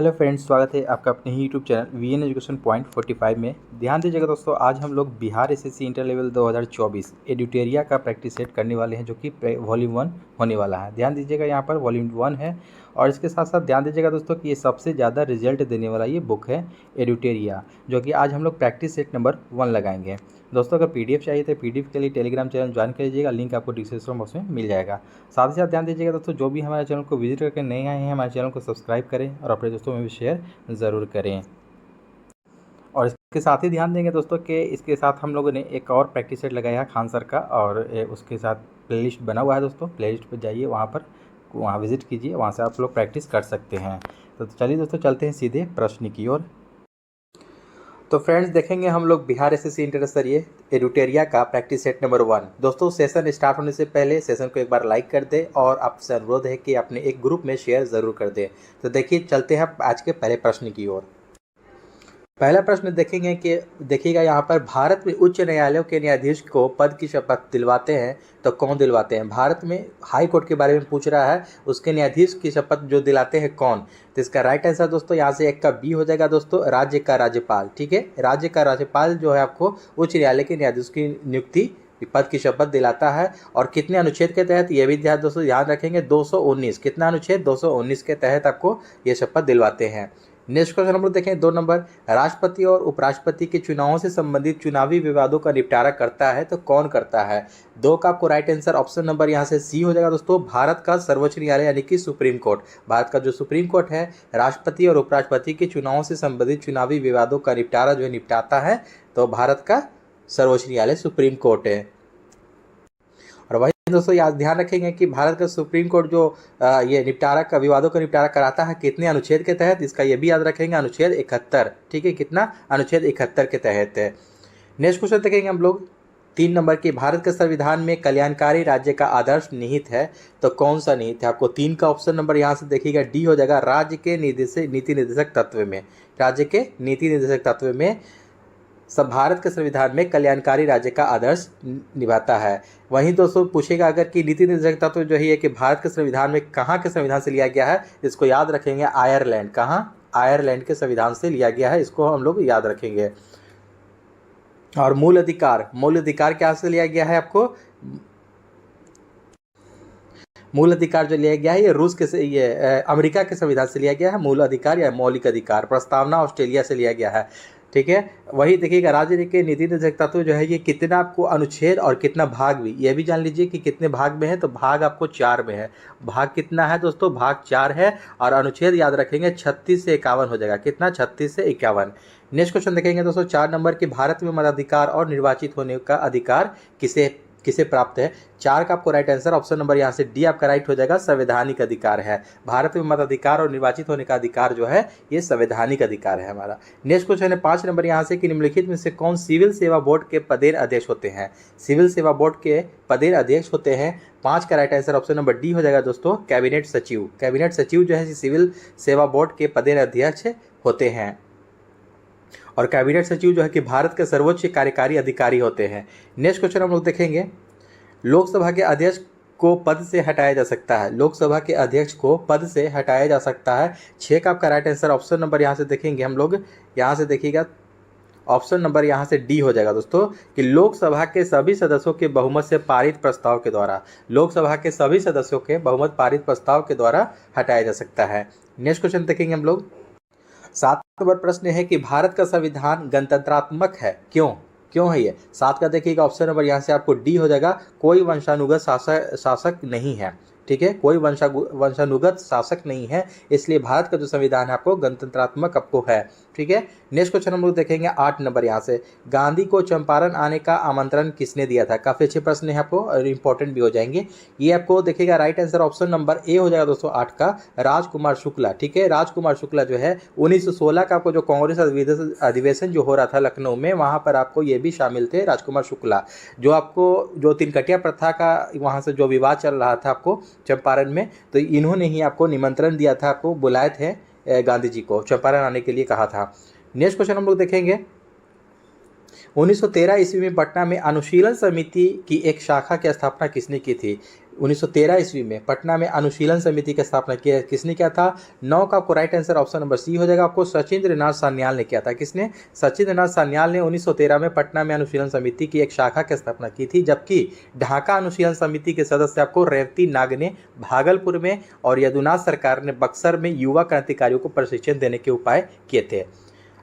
Hello friends, स्वागत है आपका अपने ही YouTube channel VN education point 45 में। ध्यान दीजिएगा दोस्तों, आज हम लोग बिहार एसएससी इंटर लेवल 2024 एडिटेरिया का प्रैक्टिस सेट करने वाले हैं, जो कि वॉल्यूम 1 होने वाला है। ध्यान दीजिएगा, यहाँ पर वॉल्यूम 1 है और इसके साथ साथ ध्यान दीजिएगा दोस्तों कि ये सबसे ज़्यादा रिजल्ट देने वाला ये बुक है एडिटेरिया, जो कि आज हम लोग प्रैक्टिस सेट नंबर 1 लगाएंगे। दोस्तों अगर पीडीएफ चाहिए तो पीडीएफ के लिए टेलीग्राम चैनल ज्वाइन कर लीजिएगा, लिंक आपको डिस्क्रिप्शन बॉक्स में मिल जाएगा। साथ ही साथ ध्यान दीजिएगा दोस्तों, जो भी हमारे चैनल को विजिट करके नए आए हैं, हमारे चैनल को सब्सक्राइब करें और अपने दोस्तों में भी शेयर ज़रूर करें। और इसके साथ ही ध्यान देंगे दोस्तों कि इसके साथ हम लोगों ने एक और प्रैक्टिस सेट लगाया है खान सर का, और उसके साथ प्लेलिस्ट बना हुआ है दोस्तों। प्लेलिस्ट पर जाइए, वहाँ विजिट कीजिए, वहाँ से आप लोग प्रैक्टिस कर सकते हैं। तो चलिए दोस्तों, चलते हैं सीधे प्रश्न की ओर। तो फ्रेंड्स, देखेंगे हम लोग बिहार एसएससी इंटर स्तरीय एडिटेरिया का प्रैक्टिस सेट नंबर 1। दोस्तों सेशन स्टार्ट होने से पहले सेशन को एक बार लाइक कर दें और आपसे अनुरोध है कि अपने एक ग्रुप में शेयर ज़रूर कर दें। तो देखिए, चलते हैं आज के पहले प्रश्न की ओर। पहला प्रश्न देखेंगे कि देखिएगा, यहाँ पर भारत में उच्च न्यायालयों के न्यायाधीश को पद की शपथ दिलवाते हैं तो कौन दिलवाते हैं। भारत में हाई कोर्ट के बारे में पूछ रहा है, उसके न्यायाधीश की शपथ जो दिलाते हैं कौन। तो इसका राइट आंसर दोस्तों यहाँ से एक का बी हो जाएगा दोस्तों, राज्य का राज्यपाल। ठीक है, राज्य का राज्यपाल जो है आपको उच्च न्यायालय के न्यायाधीश की नियुक्ति पद की शपथ दिलाता है। और कितने अनुच्छेद के तहत, ये भी दोस्तों ध्यान रखेंगे, 219। कितना अनुच्छेद, 219 के तहत आपको ये शपथ दिलवाते हैं। नेक्स्ट क्वेश्चन हम लोग देखें 2 नंबर। राष्ट्रपति और उपराष्ट्रपति के चुनावों से संबंधित चुनावी विवादों का निपटारा करता है तो कौन करता है। 2 का आपको राइट आंसर ऑप्शन नंबर यहाँ से सी हो जाएगा दोस्तों, भारत का सर्वोच्च न्यायालय यानी कि सुप्रीम कोर्ट। भारत का जो सुप्रीम कोर्ट है, राष्ट्रपति और उपराष्ट्रपति के चुनावों से संबंधित चुनावी विवादों का निपटारा जो है निपटाता है, तो भारत का सर्वोच्च न्यायालय सुप्रीम कोर्ट है। और वही दोस्तों याद ध्यान रखेंगे कि भारत का सुप्रीम कोर्ट जो ये निपटारा का विवादों का निपटारा कराता है कितने अनुच्छेद के तहत, इसका ये भी याद रखेंगे, अनुच्छेद 71। ठीक है, कितना, अनुच्छेद 71 के तहत है। नेक्स्ट क्वेश्चन देखेंगे हम लोग 3 नंबर की। भारत के संविधान में कल्याणकारी राज्य का आदर्श निहित है तो कौन सा निहित है। आपको 3 का ऑप्शन नंबर यहाँ से देखिएगा डी हो जाएगा, राज्य के नीति निर्देशक तत्व में। राज्य के नीति निर्देशक तत्व में सब भारत के संविधान में कल्याणकारी राज्य का आदर्श निभाता है। वहीं दोस्तों पूछेगा अगर कि नीति निर्देशक तत्व जो है कि भारत के संविधान में कहाँ के संविधान से लिया गया है, इसको याद रखेंगे, आयरलैंड। कहाँ, आयरलैंड के संविधान से लिया गया है, इसको हम लोग याद रखेंगे। और मूल अधिकार क्या से लिया गया है, आपको मूल अधिकार जो लिया गया है ये रूस के ये अमेरिका के संविधान से लिया गया है। मूल अधिकार या मौलिक अधिकार प्रस्तावना ऑस्ट्रेलिया से लिया गया है। ठीक है, वही देखिएगा, राज्य के नीति निर्देशक तत्व जो है ये कितना आपको अनुच्छेद और कितना भाग भी, ये भी जान लीजिए कि कितने भाग में है। तो भाग आपको 4 में है। भाग कितना है दोस्तों, भाग 4 है। और अनुच्छेद याद रखेंगे 36 से 51 हो जाएगा। कितना, 36 से 51। नेक्स्ट क्वेश्चन देखेंगे दोस्तों 4 नंबर की। भारत में मताधिकार और निर्वाचित होने का अधिकार किसे प्राप्त है। 4 का आपको राइट आंसर ऑप्शन नंबर यहाँ से डी आपका राइट हो जाएगा, संवैधानिक अधिकार है। भारत में मताधिकार और निर्वाचित होने का अधिकार जो है ये संवैधानिक अधिकार है हमारा। नेक्स्ट क्वेश्चन है 5 नंबर यहाँ से कि निम्नलिखित में से कौन सिविल सेवा बोर्ड के पदेन अध्यक्ष होते हैं। सिविल सेवा बोर्ड के पदेन अध्यक्ष होते हैं। 5 का right answer option number D हो जाएगा दोस्तों, कैबिनेट सचिव। कैबिनेट सचिव जो है सिविल सेवा बोर्ड के पदेन अध्यक्ष होते हैं। और कैबिनेट सचिव जो है कि भारत के सर्वोच्च कार्यकारी अधिकारी होते हैं। नेक्स्ट क्वेश्चन हम लोग देखेंगे, लोकसभा के अध्यक्ष को पद से हटाया जा सकता है। लोकसभा के अध्यक्ष को पद से हटाया जा सकता है। 6 का आपका राइट आंसर ऑप्शन नंबर यहाँ से देखेंगे हम लोग, यहाँ से देखिएगा ऑप्शन नंबर यहाँ से डी हो जाएगा दोस्तों, कि लोकसभा के सभी सदस्यों के बहुमत से पारित प्रस्ताव के द्वारा, लोकसभा के सभी सदस्यों के बहुमत पारित प्रस्ताव के द्वारा हटाया जा सकता है। नेक्स्ट क्वेश्चन देखेंगे हम लोग 7 नंबर प्रश्न है कि भारत का संविधान गणतंत्रात्मक है, क्यों है ये। 7 का देखिएगा ऑप्शन नंबर यहाँ से आपको डी हो जाएगा, कोई वंशानुगत शासक नहीं है। ठीक है, कोई वंशानुगत शासक नहीं है, इसलिए भारत का जो संविधान है आपको गणतंत्रात्मक आपको है। ठीक है, नेक्स्ट क्वेश्चन हम लोग देखेंगे 8 नंबर यहाँ से, गांधी को चंपारण आने का आमंत्रण किसने दिया था। काफ़ी अच्छे प्रश्न है आपको और इंपॉर्टेंट भी हो जाएंगे। ये आपको देखिएगा right answer option number A हो जाएगा दोस्तों 8 का, राजकुमार शुक्ला। ठीक है, राजकुमार शुक्ला जो है 1916 का आपको जो कांग्रेस अधिवेशन जो हो रहा था लखनऊ में, वहाँ पर आपको ये भी शामिल थे राजकुमार शुक्ला, जो आपको जो तिनकटिया प्रथा का वहाँ से जो विवाद चल रहा था आपको चंपारण में, तो इन्होंने ही आपको निमंत्रण दिया था, आपको बुलाए थे गांधी जी को, चंपारण आने के लिए कहा था। नेक्स्ट क्वेश्चन हम लोग देखेंगे 1913 ईस्वी में पटना में अनुशीलन समिति की एक शाखा की स्थापना किसने की थी? 1913 ईस्वी में पटना में अनुशीलन समिति की स्थापना किसने किया था? 9 का आपको right answer option number C हो जाएगा। आपको सचिंद्र नाथ सान्याल ने किया था। किसने? सचिंद्र नाथ सान्याल ने 1913 में पटना में अनुशीलन समिति की एक शाखा की स्थापना की थी, जबकि ढाका अनुशीलन समिति के सदस्य आपको रेवती नाग ने भागलपुर में और यदुनाथ सरकार ने बक्सर में युवा क्रांतिकारियों को प्रशिक्षण देने के उपाय किए थे।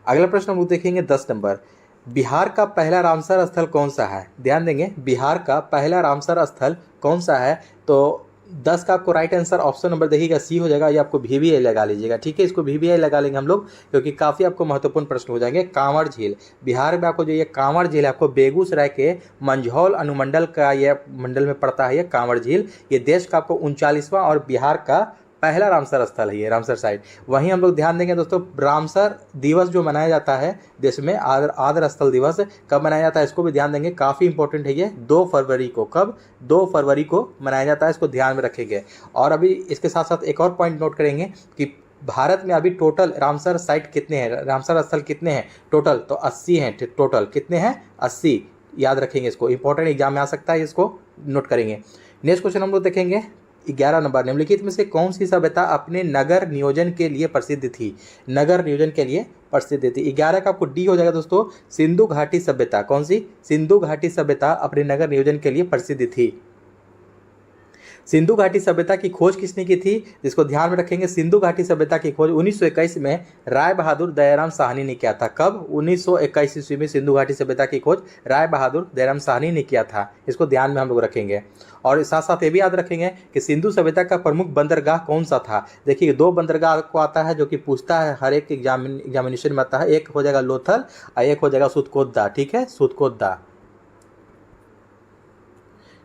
अगला प्रश्न हम लोग देखेंगे 10 नंबर। बिहार का पहला रामसर स्थल कौन सा है? ध्यान देंगे, बिहार का पहला रामसर स्थल कौन सा है? तो 10 का आपको राइट आंसर ऑप्शन नंबर देखिएगा सी हो जाएगा। ये आपको VVI लगा लीजिएगा, ठीक है, इसको VVI लगा लेंगे हम लोग, क्योंकि काफ़ी आपको महत्वपूर्ण प्रश्न हो जाएंगे। कांवड़ झील, बिहार में आपको जो ये कांवड़ झील है आपको बेगूसराय के मंझौल अनुमंडल का ये मंडल में पड़ता है। ये कांवड़ झील ये देश का आपको 39वां और बिहार का पहला रामसर स्थल है, ये रामसर साइट। वहीं हम लोग ध्यान देंगे दोस्तों, रामसर दिवस जो मनाया जाता है देश में, आदर स्थल दिवस कब मनाया जाता है इसको भी ध्यान देंगे, काफ़ी इंपॉर्टेंट है ये। 2 फरवरी को, कब? 2 फरवरी को मनाया जाता है, इसको ध्यान में रखेंगे। और अभी इसके साथ साथ एक और पॉइंट नोट करेंगे कि भारत में अभी टोटल रामसर साइट कितने हैं, रामसर स्थल कितने हैं टोटल? तो 80 हैं टोटल। कितने हैं? 80। याद रखेंगे इसको, इंपॉर्टेंट एग्जाम में आ सकता है, इसको नोट करेंगे। नेक्स्ट क्वेश्चन हम लोग देखेंगे 11 नंबर। निम्नलिखित में से कौन सी सभ्यता अपने नगर नियोजन के लिए प्रसिद्ध थी? नगर नियोजन के लिए प्रसिद्ध थी। 11 का आपको डी हो जाएगा दोस्तों, सिंधु घाटी सभ्यता। कौन सी? सिंधु घाटी सभ्यता अपने नगर नियोजन के लिए प्रसिद्ध थी। सिंधु घाटी सभ्यता की खोज किसने की थी? जिसको ध्यान में रखेंगे, सिंधु घाटी सभ्यता की खोज 1921 में राय बहादुर दयाराम साहनी ने किया था। कब? 1921 ईस्वी में सिंधु घाटी सभ्यता की खोज राय बहादुर दयाराम साहनी ने किया था। इसको ध्यान में हम लोग रखेंगे। और साथ साथ ये भी याद रखेंगे कि सिंधु सभ्यता का प्रमुख बंदरगाह कौन सा था? देखिए 2 बंदरगाह को आता है जो कि पूछता है, हर एक एग्जामिनेशन में आता है। एक हो जाएगा लोथल और एक हो जाएगा सुतकोदा, ठीक है, सुतकोदा,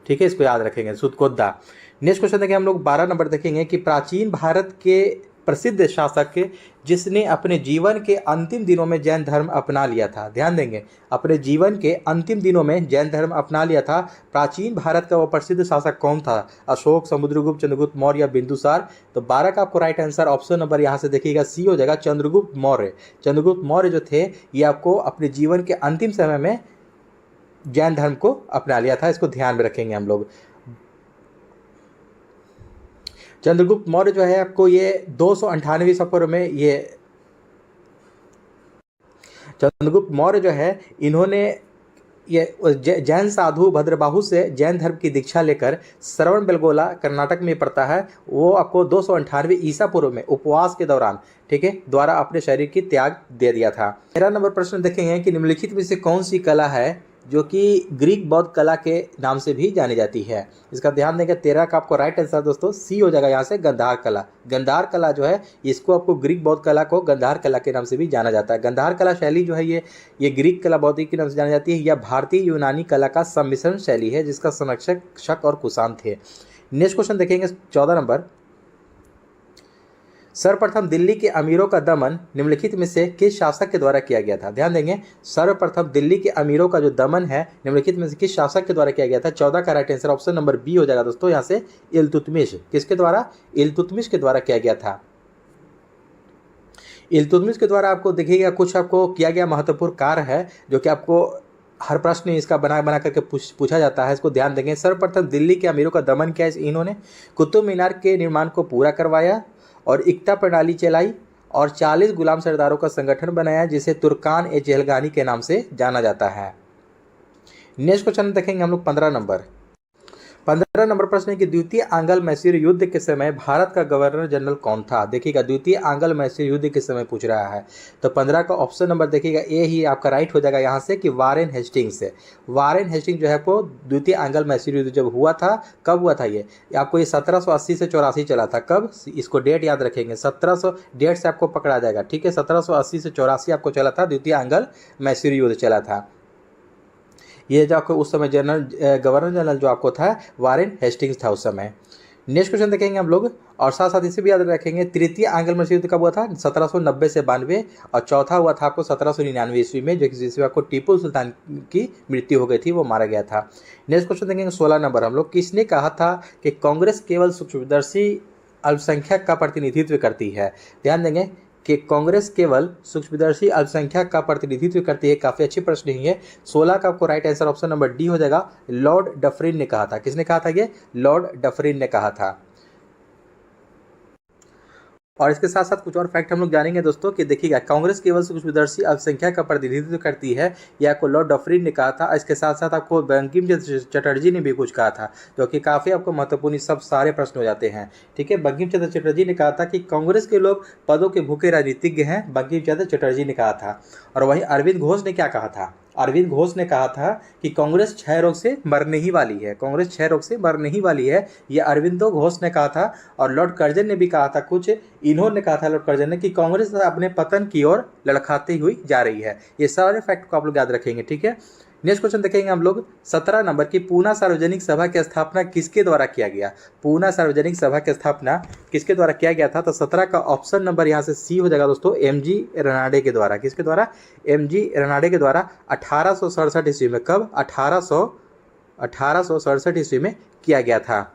ठीक है, इसको याद रखेंगे, सुतकोदा। नेक्स्ट क्वेश्चन देखेंगे हम लोग 12 नंबर देखेंगे कि प्राचीन भारत के प्रसिद्ध शासक जिसने अपने जीवन के अंतिम दिनों में जैन धर्म अपना लिया था। ध्यान देंगे, अपने जीवन के अंतिम दिनों में जैन धर्म अपना लिया था। प्राचीन भारत का वो प्रसिद्ध शासक कौन था? अशोक, समुद्रगुप्त, चंद्रगुप्त मौर्य या बिंदुसार? तो 12 का आपको राइट आंसर ऑप्शन नंबर यहाँ से देखिएगा सी हो जाएगा, चंद्रगुप्त मौर्य। चंद्रगुप्त मौर्य जो थे ये आपको अपने जीवन के अंतिम समय में जैन धर्म को अपना लिया था। इसको ध्यान में रखेंगे हम लोग। चंद्रगुप्त मौर्य जो है आपको ये 298 ईसा पूर्व में, ये चंद्रगुप्त मौर्य जो है इन्होंने ये जैन साधु भद्रबाहु से जैन धर्म की दीक्षा लेकर श्रवण बेलगोला कर्नाटक में पड़ता है, वो आपको 298 ईसा पूर्व में उपवास के दौरान, ठीक है, द्वारा अपने शरीर की त्याग दे दिया था। 13 नंबर प्रश्न देखेंगे कि निम्नलिखित में से कौन सी कला है जो कि ग्रीक बौद्ध कला के नाम से भी जानी जाती है? इसका ध्यान देंगे। 13 का आपको राइट आंसर दोस्तों सी हो जाएगा यहाँ से, गंधार कला। गंधार कला जो है इसको आपको ग्रीक बौद्ध कला को गंधार कला के नाम से भी जाना जाता है। गंधार कला शैली जो है ये ग्रीक कला बौद्ध के नाम से जानी जाती है। यह भारतीय यूनानी कला का सम्मिश्रण शैली है जिसका संरक्षक शक और कुषाण थे। नेक्स्ट क्वेश्चन देखेंगे 14 नंबर। सर्वप्रथम दिल्ली के अमीरों का दमन निम्नलिखित में से किस शासक के द्वारा किया गया था? ध्यान देंगे, सर्वप्रथम दिल्ली के अमीरों का जो दमन है निम्नलिखित में से किस शासक के द्वारा किया गया था? 14 का right answer option number B हो जाएगा दोस्तों, यहाँ से इल्तुतमिश। किसके द्वारा? इल्तुतमिश के द्वारा किया गया था। इल्तुतमिश के द्वारा आपको देखिएगा कुछ आपको किया गया महत्वपूर्ण कार्य है जो कि आपको हर प्रश्न इसका बना करके पूछा जाता है। इसको ध्यान देंगे। सर्वप्रथम दिल्ली के अमीरों का दमन किया इन्होंने, कुतुब मीनार के निर्माण को पूरा करवाया और इक्ता प्रणाली चलाई और 40 गुलाम सरदारों का संगठन बनाया जिसे तुर्कान ए जहलगानी के नाम से जाना जाता है। नेक्स्ट क्वेश्चन देखेंगे हम लोग 15 नंबर। 15 नंबर प्रश्न है कि द्वितीय आंग्ल मैसूर युद्ध के समय भारत का गवर्नर जनरल कौन था? देखिएगा, द्वितीय आंग्ल मैसूर युद्ध के समय पूछ रहा है, तो 15 का ऑप्शन नंबर देखिएगा ए ही आपका राइट हो जाएगा यहाँ से कि वारेन हेस्टिंग्स से। वारेन हेस्टिंग्स जो है आपको द्वितीय आंग्ल मैसूर युद्ध जब हुआ था, कब हुआ था ये आपको? ये 1780 से 84 चला था। कब? इसको डेट याद रखेंगे, 1700 डेट से आपको पकड़ा जाएगा, ठीक है। 1780 से 84 आपको चला था, द्वितीय आंग्ल मैसूर युद्ध चला था। ये जो आपको उस समय गवर्नर जनरल जो आपको था वारेन हेस्टिंग्स था उस समय। नेक्स्ट क्वेश्चन देखेंगे हम लोग और साथ साथ इसे भी याद रखेंगे। तृतीय आंग्ल मैसूर युद्ध कब हुआ था? 1790 से 92 और चौथा हुआ था आपको 1799 ईस्वी में, जो कि जिसमें आपको टीपू सुल्तान की मृत्यु हो गई थी, वो मारा गया था। नेक्स्ट क्वेश्चन देखेंगे 16 नंबर हम लोग। किसने कहा था कि कांग्रेस केवल सूक्ष्मदर्शी अल्पसंख्यक का प्रतिनिधित्व करती है? ध्यान देंगे, कि कांग्रेस केवल सूक्ष्मदर्शी अल्पसंख्यक का प्रतिनिधित्व करती है? काफ़ी अच्छी प्रश्न नहीं है। 16 का आपको right answer option number D हो जाएगा। लॉर्ड डफरिन ने कहा था। किसने कहा था? ये लॉर्ड डफरिन ने कहा था। और इसके साथ साथ कुछ और फैक्ट हम लोग जानेंगे दोस्तों कि देखिएगा, कांग्रेस केवल सूक्ष्मदर्शी अल्पसंख्यक का प्रतिनिधित्व करती है, यह आपको लॉर्ड डफरिन ने कहा था। इसके साथ साथ आपको बंकिम चंद्र चटर्जी ने भी कुछ कहा था, जो कि काफ़ी आपको महत्वपूर्ण सब सारे प्रश्न हो जाते हैं। ठीक है, बंकिम चंद्र चटर्जी ने कहा था कि कांग्रेस के लोग पदों के भूखे राजनीतिज्ञ हैं, बंकिम चंद्र चटर्जी ने कहा था। और वहीं अरविंद घोष ने क्या कहा था? अरविंद घोष ने कहा था कि कांग्रेस क्षय रोग से मरने ही वाली है, कांग्रेस क्षय रोग से मरने ही वाली है, ये अरविंदो घोष ने कहा था। और लॉर्ड कर्जन ने भी कहा था कुछ, इन्होंने कहा था लॉर्ड कर्जन ने कि कांग्रेस अपने पतन की ओर लड़खड़ाती हुई जा रही है। ये सारे फैक्ट को आप लोग याद रखेंगे। ठीक है, नेक्स्ट क्वेश्चन देखेंगे हम लोग 17 नंबर की, पूना सार्वजनिक सभा की स्थापना किसके द्वारा किया गया? पूना सार्वजनिक सभा की स्थापना किसके द्वारा किया गया था? तो 17 का ऑप्शन नंबर यहाँ से सी हो जाएगा दोस्तों, एमजी रनाडे के द्वारा। किसके द्वारा? एमजी रनाडे के द्वारा 1867 ईस्वी में। कब? 1867 ईस्वी में किया गया था।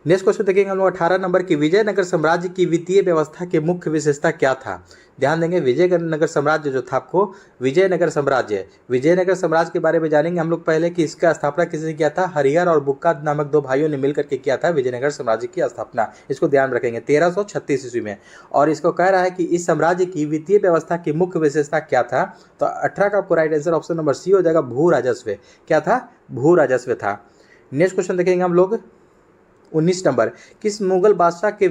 नेक्स्ट क्वेश्चन देखेंगे हम लोग 18 नंबर की, विजयनगर साम्राज्य की वित्तीय व्यवस्था की मुख्य विशेषता क्या था? ध्यान देंगे, विजयनगर साम्राज्य जो था आपको, विजयनगर साम्राज्य के बारे में जानेंगे हम लोग पहले कि इसका स्थापना किसने किया था? हरिहर और बुक्का नामक दो भाइयों ने मिलकर के किया था विजयनगर साम्राज्य की स्थापना। इसको ध्यान रखेंगे, 1336 ईस्वी में। और इसको कह रहा है कि इस साम्राज्य की वित्तीय व्यवस्था की मुख्य विशेषता क्या था? तो 18 का आपको right answer option number C हो जाएगा, भू राजस्व। क्या था? भू राजस्व था। नेक्स्ट क्वेश्चन देखेंगे हम लोग 19 नंबर, किस मुगल बादशाह के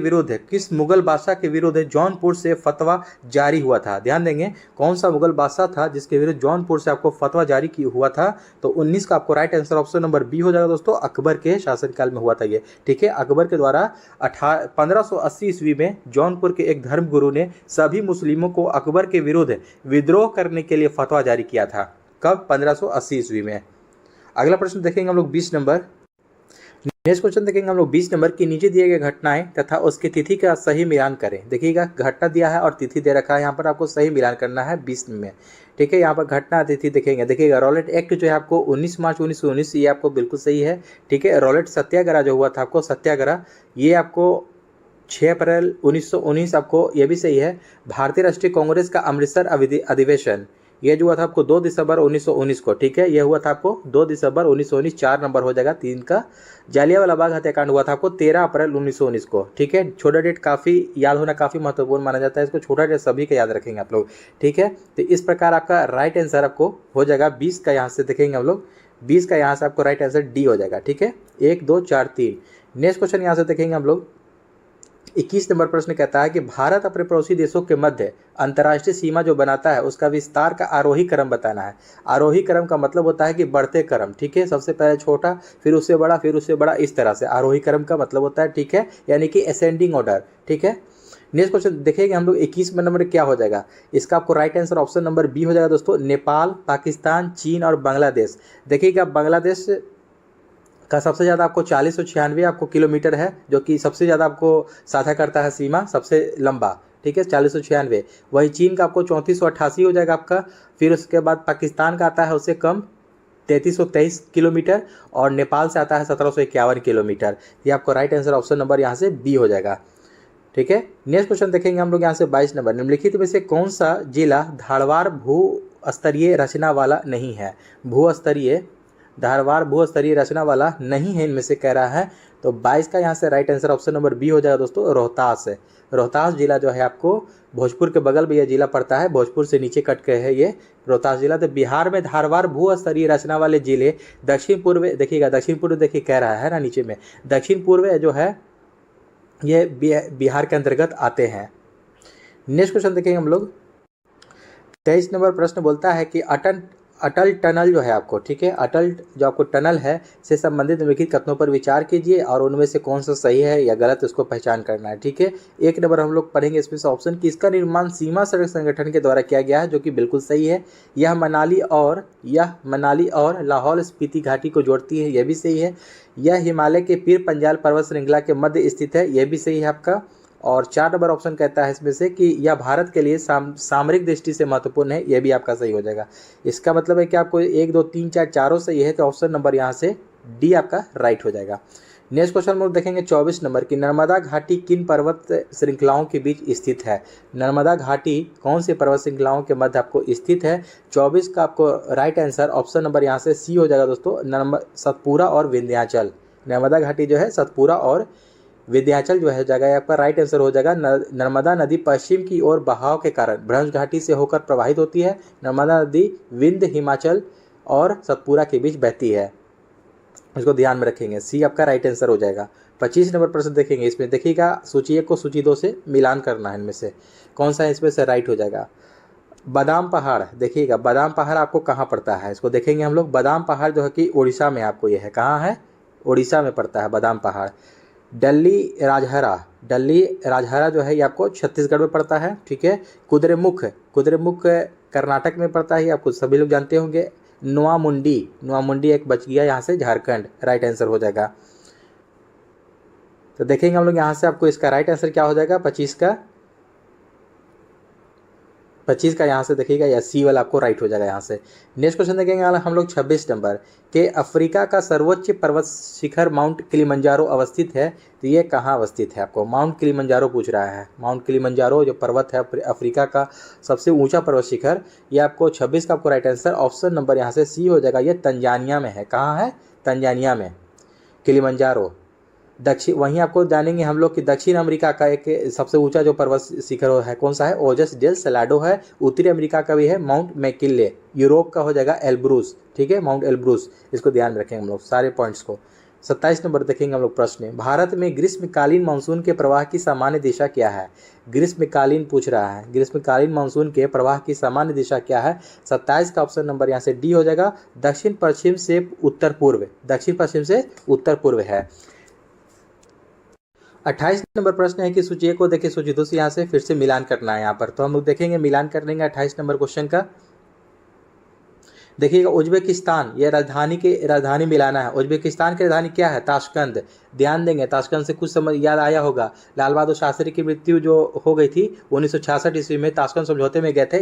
विरुद्ध जौनपुर से फतवा जारी हुआ था? ध्यान देंगे, कौन सा मुगल बादशाह था जिसके विरुद्ध जौनपुर से आपको फतवा जारी हुआ था? तो 19 का आपको right answer option number B हो जाएगा दोस्तों, अकबर के शासनकाल में हुआ था ये। ठीक है, अकबर के द्वारा 1580 ईस्वी में जौनपुर के एक धर्मगुरु ने सभी मुस्लिमों को अकबर के विरुद्ध विद्रोह करने के लिए फतवा जारी किया था। कब? 1580 ईस्वी में। अगला प्रश्न देखेंगे हम लोग 20 नंबर। नेक्स्ट क्वेश्चन देखेंगे हम लोग 20 नंबर की, नीचे दिए गए घटनाएं तथा उसकी तिथि का सही मिलान करें। देखिएगा, घटना दिया है और तिथि दे रखा है, यहाँ पर आपको सही मिलान करना है 20 में। ठीक है, यहाँ पर घटना तिथि देखेंगे। देखिएगा, रॉलेट एक्ट जो है आपको 19 मार्च 1919, ये आपको बिल्कुल सही है। ठीक है, रॉलेट सत्याग्रह जो हुआ था आपको, सत्याग्रह, ये आपको 6 अप्रैल 1919 आपको, ये भी सही है। भारतीय राष्ट्रीय कांग्रेस का अमृतसर अधिवेशन, ये जो हुआ था आपको 2 दिसंबर 1919 को। ठीक है, ये हुआ था आपको 2 दिसंबर 1919, 4 नंबर हो जाएगा 3 का। जालियांवाला बाग हत्याकांड हुआ था आपको 13 अप्रैल 1919 को। ठीक है, छोटा डेट काफ़ी याद होना काफ़ी महत्वपूर्ण माना जाता है, इसको छोटा डेट सभी का याद रखेंगे आप लोग। ठीक है, तो इस प्रकार आपका राइट आंसर आपको हो जाएगा 20 का, यहाँ से देखेंगे हम लोग 20 का, यहाँ से आपको राइट आंसर डी हो जाएगा। ठीक है, 1 2 4 3। नेक्स्ट क्वेश्चन यहाँ से देखेंगे हम लोग 21 नंबर प्रश्न कहता है कि भारत अपने पड़ोसी देशों के मध्य अंतर्राष्ट्रीय सीमा जो बनाता है उसका विस्तार का आरोही क्रम बताना है। आरोही क्रम का मतलब होता है कि बढ़ते क्रम। ठीक है, सबसे पहले छोटा, फिर उससे बड़ा, फिर उससे बड़ा, इस तरह से आरोही क्रम का मतलब होता है। ठीक है, यानी कि असेंडिंग ऑर्डर। ठीक है, नेक्स्ट क्वेश्चन देखेंगे हम लोग 21 नंबर क्या हो जाएगा? इसका आपको right answer option number B हो जाएगा दोस्तों, नेपाल, पाकिस्तान, चीन और बांग्लादेश। देखिएगा, बांग्लादेश का सबसे ज़्यादा आपको 4096 आपको किलोमीटर है, जो कि सबसे ज़्यादा आपको साझा करता है सीमा, सबसे लंबा। ठीक है, 4096। वही चीन का आपको 3488 हो जाएगा आपका। फिर उसके बाद पाकिस्तान का आता है उससे कम 3323 किलोमीटर, और नेपाल से आता है 1751 किलोमीटर। ये आपको राइट आंसर ऑप्शन नंबर यहाँ से बी हो जाएगा। ठीक है, नेक्स्ट क्वेश्चन देखेंगे हम लोग यहाँ से 22 नंबर, निम्नलिखित में से कौन सा जिला धारवाड़ भू स्तरीय रचना वाला नहीं है? धारवाड़ भू स्तरीय रचना वाला नहीं है, इनमें से कह रहा है। तो 22 का यहाँ से right answer option number B हो जाएगा दोस्तों, रोहतास है। रोहतास जिला जो है आपको भोजपुर के बगल में यह जिला पड़ता है, भोजपुर से नीचे कट के है ये रोहतास जिला। तो बिहार में धारवाड़ भू स्तरीय रचना वाले जिले दक्षिण पूर्व, देखिएगा दक्षिण पूर्व देखिए कह रहा है ना नीचे में, दक्षिण पूर्व जो है ये बिहार के अंतर्गत आते हैं। नेक्स्ट क्वेश्चन देखेंगे हम लोग 23 नंबर प्रश्न बोलता है कि अटल टनल जो है आपको, ठीक है, अटल जो आपको टनल है से संबंधित निम्नलिखित कथनों पर विचार कीजिए और उनमें से कौन सा सही है या गलत, उसको पहचान करना है। ठीक है, 1 नंबर हम लोग पढ़ेंगे इसमें से ऑप्शन कि इसका निर्माण सीमा सड़क संगठन के द्वारा किया गया है, जो कि बिल्कुल सही है। यह मनाली और लाहौल स्पीति घाटी को जोड़ती है, यह भी सही है। यह हिमालय के पीर पंजाल पर्वत श्रृंखला के मध्य स्थित है, यह भी सही है आपका। और 4 नंबर ऑप्शन कहता है इसमें से कि यह भारत के लिए सामरिक दृष्टि से महत्वपूर्ण है, यह भी आपका सही हो जाएगा। इसका मतलब है कि आपको 1 2 3 4 चारों सही है, तो ऑप्शन नंबर यहाँ से डी आपका राइट हो जाएगा। नेक्स्ट क्वेश्चन हम लोग देखेंगे 24 नंबर की, नर्मदा घाटी किन पर्वत श्रृंखलाओं के बीच स्थित है। नर्मदा घाटी कौन सी पर्वत श्रृंखलाओं के मध्य आपको स्थित है। 24 का आपको राइट आंसर ऑप्शन नंबर यहाँ से सी हो जाएगा दोस्तों, सतपुरा और विंध्याचल। नर्मदा घाटी जो है सतपुरा और विंध्याचल जो है जगह आपका राइट आंसर हो जाएगा। नर्मदा नदी पश्चिम की ओर बहाव के कारण भ्रंश घाटी से होकर प्रवाहित होती है। नर्मदा नदी विंध्य, हिमाचल और सतपुरा के बीच बहती है, इसको ध्यान में रखेंगे। सी आपका राइट आंसर हो जाएगा। 25 नंबर प्रश्न देखेंगे, इसमें देखिएगा सूची 1 को सूची 2 से मिलान करना है, इनमें से कौन सा इसमें से राइट हो जाएगा। बादाम पहाड़, देखिएगा बादाम पहाड़ आपको कहाँ पड़ता है, इसको देखेंगे हम लोग। बादाम पहाड़ जो है कि उड़ीसा में आपको ये है, कहाँ है, उड़ीसा में पड़ता है बादाम पहाड़। डल्ली राजहरा जो है ये आपको छत्तीसगढ़ में पड़ता है, ठीक है। कुद्रेमुख कर्नाटक में पड़ता है, आपको सभी लोग जानते होंगे। नोआमुंडी एक बच गया यहाँ से, झारखंड, राइट आंसर हो जाएगा। तो देखेंगे हम लोग यहाँ से आपको इसका राइट आंसर क्या हो जाएगा। 25 का यहाँ से देखिएगा, या सी वाला आपको राइट हो जाएगा यहाँ से। नेक्स्ट क्वेश्चन देखेंगे हम लोग 26 नंबर के, अफ्रीका का सर्वोच्च पर्वत शिखर माउंट किलिमंजारो अवस्थित है, तो ये कहाँ अवस्थित है। आपको माउंट किलिमंजारो पूछ रहा है। माउंट किलिमंजारो जो पर्वत है अफ्रीका का सबसे ऊंचा पर्वत शिखर, ये आपको 26 का आपको राइट आंसर ऑप्शन नंबर यहाँ से सी हो जाएगा। ये तंजानिया में है, कहाँ है, तंजानिया में किलिमंजारो। वहीं आपको जानेंगे हम लोग कि दक्षिण अमेरिका का एक सबसे ऊंचा जो पर्वत शिखर है कौन सा है, ओजस डेल सलाडो है। उत्तरी अमेरिका का भी है माउंट मैकिन्ले। यूरोप का हो जाएगा एल्ब्रूस, ठीक है, माउंट एल्ब्रूस, इसको ध्यान में रखेंगे हम लोग सारे पॉइंट्स को। 27 नंबर देखेंगे हम लोग प्रश्न, भारत में ग्रीष्मकालीन मानसून के प्रवाह की सामान्य दिशा क्या है। ग्रीष्मकालीन पूछ रहा है, ग्रीष्मकालीन मानसून के प्रवाह की सामान्य दिशा क्या है। 27 का ऑप्शन नंबर यहाँ से डी हो जाएगा, दक्षिण पश्चिम से उत्तर पूर्व, दक्षिण पश्चिम से उत्तर पूर्व है। 28 नंबर प्रश्न है कि सूची 1 को देखिए सूची 2 से यहाँ से फिर से मिलान करना है यहाँ पर, तो हम लोग देखेंगे मिलान कर लेंगे 28 नंबर क्वेश्चन का। देखिएगा उज्बेकिस्तान, ये राजधानी मिलाना है। उज्बेकिस्तान की राजधानी क्या है, ताशकंद। ध्यान देंगे, ताशकंद से कुछ समझ याद आया होगा, लाल बहादुर शास्त्री की मृत्यु जो हो गई थी 1966 ईस्वी में, ताशकंद समझौते में गए थे,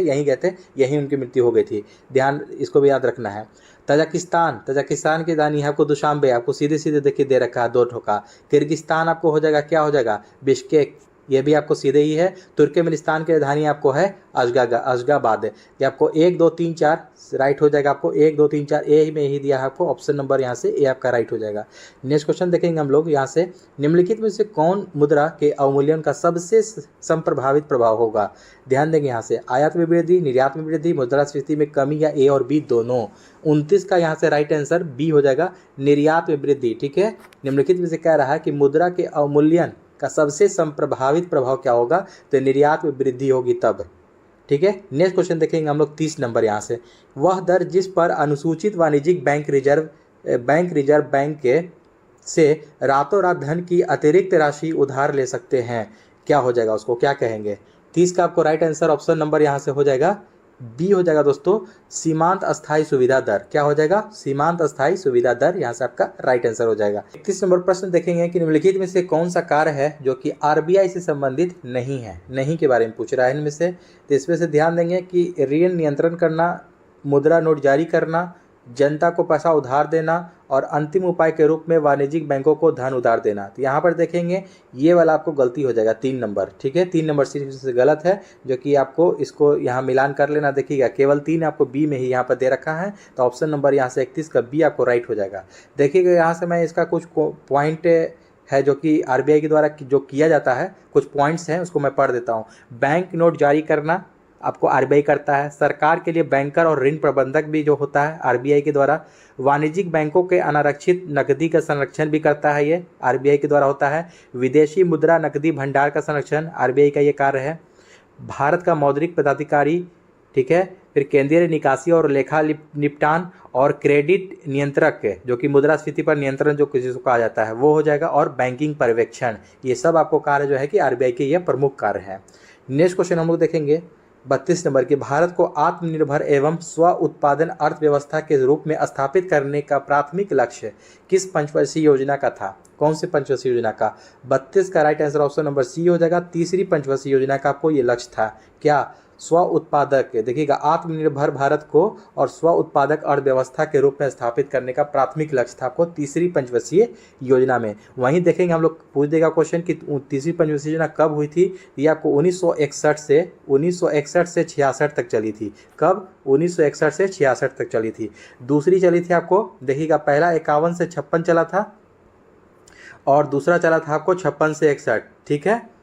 यहीं उनकी मृत्यु हो गई थी। ध्यान, इसको भी याद रखना है। तजाकिस्तान की राजधानी है आपको दुशांबे, आपको सीधे सीधे देखिए दे रखा है 2 ठोका। किर्गिस्तान आपको हो जाएगा, क्या हो जाएगा, बिश्केक, ये भी आपको सीधे ही है। तुर्कमेनिस्तान की राजधानी आपको है अशगाबाद। ये आपको 1 2 3 4 राइट हो जाएगा। आपको 1 2 3 4 ए में ही दिया है आपको, ऑप्शन नंबर यहाँ से ए आपका राइट हो जाएगा। नेक्स्ट क्वेश्चन देखेंगे हम लोग यहाँ से, निम्नलिखित में से कौन मुद्रा के अवमूल्यन का सबसे संप्रभावित प्रभाव होगा। ध्यान देंगे यहाँ से, आयात में वृद्धि, निर्यात में वृद्धि, मुद्रास्फीति में कमी, या ए और बी दोनों। 29 का यहाँ से राइट आंसर बी हो जाएगा, निर्यात में वृद्धि, ठीक है। निम्नलिखित में से कह रहा है कि मुद्रा के अवमूल्यन का सबसे संप्रभावित प्रभाव क्या होगा, तो निर्यात में वृद्धि होगी तब, ठीक है। नेक्स्ट क्वेश्चन देखेंगे हम लोग 30 नंबर यहाँ से, वह दर जिस पर अनुसूचित वाणिज्यिक बैंक रिजर्व बैंक के से रातों रात धन की अतिरिक्त राशि उधार ले सकते हैं, क्या हो जाएगा, उसको क्या कहेंगे। 30 का आपको राइट आंसर ऑप्शन नंबर यहाँ से हो जाएगा बी हो जाएगा दोस्तों, सीमांत अस्थायी सुविधा दर। क्या हो जाएगा, सीमांत अस्थायी सुविधा दर, यहाँ से आपका राइट आंसर हो जाएगा। 31 नंबर प्रश्न देखेंगे कि निम्नलिखित में से कौन सा कार्य है जो कि आरबीआई से संबंधित नहीं है। नहीं के बारे में पूछ रहा है इनमें से, तो इसमें से ध्यान देंगे कि ऋण नियंत्रण करना, मुद्रा नोट जारी करना, जनता को पैसा उधार देना, और अंतिम उपाय के रूप में वाणिज्यिक बैंकों को धन उधार देना। तो यहाँ पर देखेंगे ये वाला आपको गलती हो जाएगा 3 नंबर, ठीक है। 3 नंबर से गलत है, जो कि आपको इसको यहाँ मिलान कर लेना। देखिएगा केवल 3 आपको बी में ही यहाँ पर दे रखा है, तो ऑप्शन नंबर यहाँ से 31 का बी आपको राइट हो जाएगा। देखिएगा यहाँ से मैं इसका कुछ पॉइंट है जो कि आरबीआई के द्वारा जो किया जाता है, कुछ पॉइंट्स हैं उसको मैं पढ़ देता हूँ। बैंक नोट जारी करना आपको आरबीआई करता है। सरकार के लिए बैंकर और ऋण प्रबंधक भी जो होता है आरबीआई के द्वारा। वाणिज्यिक बैंकों के अनारक्षित नकदी का संरक्षण भी करता है, ये आरबीआई के द्वारा होता है। विदेशी मुद्रा नकदी भंडार का संरक्षण आरबीआई का ये कार्य है। भारत का मौद्रिक पदाधिकारी, ठीक है। फिर केंद्रीय निकासी और लेखा निपटान और क्रेडिट नियंत्रक, जो कि मुद्रास्फीति पर नियंत्रण जो किसी को कहा जाता है वो हो जाएगा, और बैंकिंग पर्यवेक्षण, ये सब आपको कार्य जो है कि आरबीआई के ये प्रमुख कार्य है। नेक्स्ट क्वेश्चन हम लोग देखेंगे 32 नंबर की, भारत को आत्मनिर्भर एवं स्व उत्पादन अर्थव्यवस्था के रूप में स्थापित करने का प्राथमिक लक्ष्य किस पंचवर्षीय योजना का था। कौन सी पंचवर्षीय योजना का। 32 का right answer option number C हो जाएगा, तीसरी पंचवर्षीय योजना का आपको ये लक्ष्य था। क्या, स्व उत्पादक, देखिएगा, आत्मनिर्भर भारत को और स्व उत्पादक अर्थव्यवस्था के रूप में स्थापित करने का प्राथमिक लक्ष्य था आपको तीसरी पंचवर्षीय योजना में। वहीं देखेंगे हम लोग, पूछ देगा क्वेश्चन कि तीसरी पंचवर्षीय योजना कब हुई थी। ये आपको 1961 से 66 तक चली थी। कब? 1961 से 66 तक चली थी। दूसरी चली थी आपको, देखिएगा, पहला 51 से 56 चला था और दूसरा चला था आपको 56 से 61, ठीक है।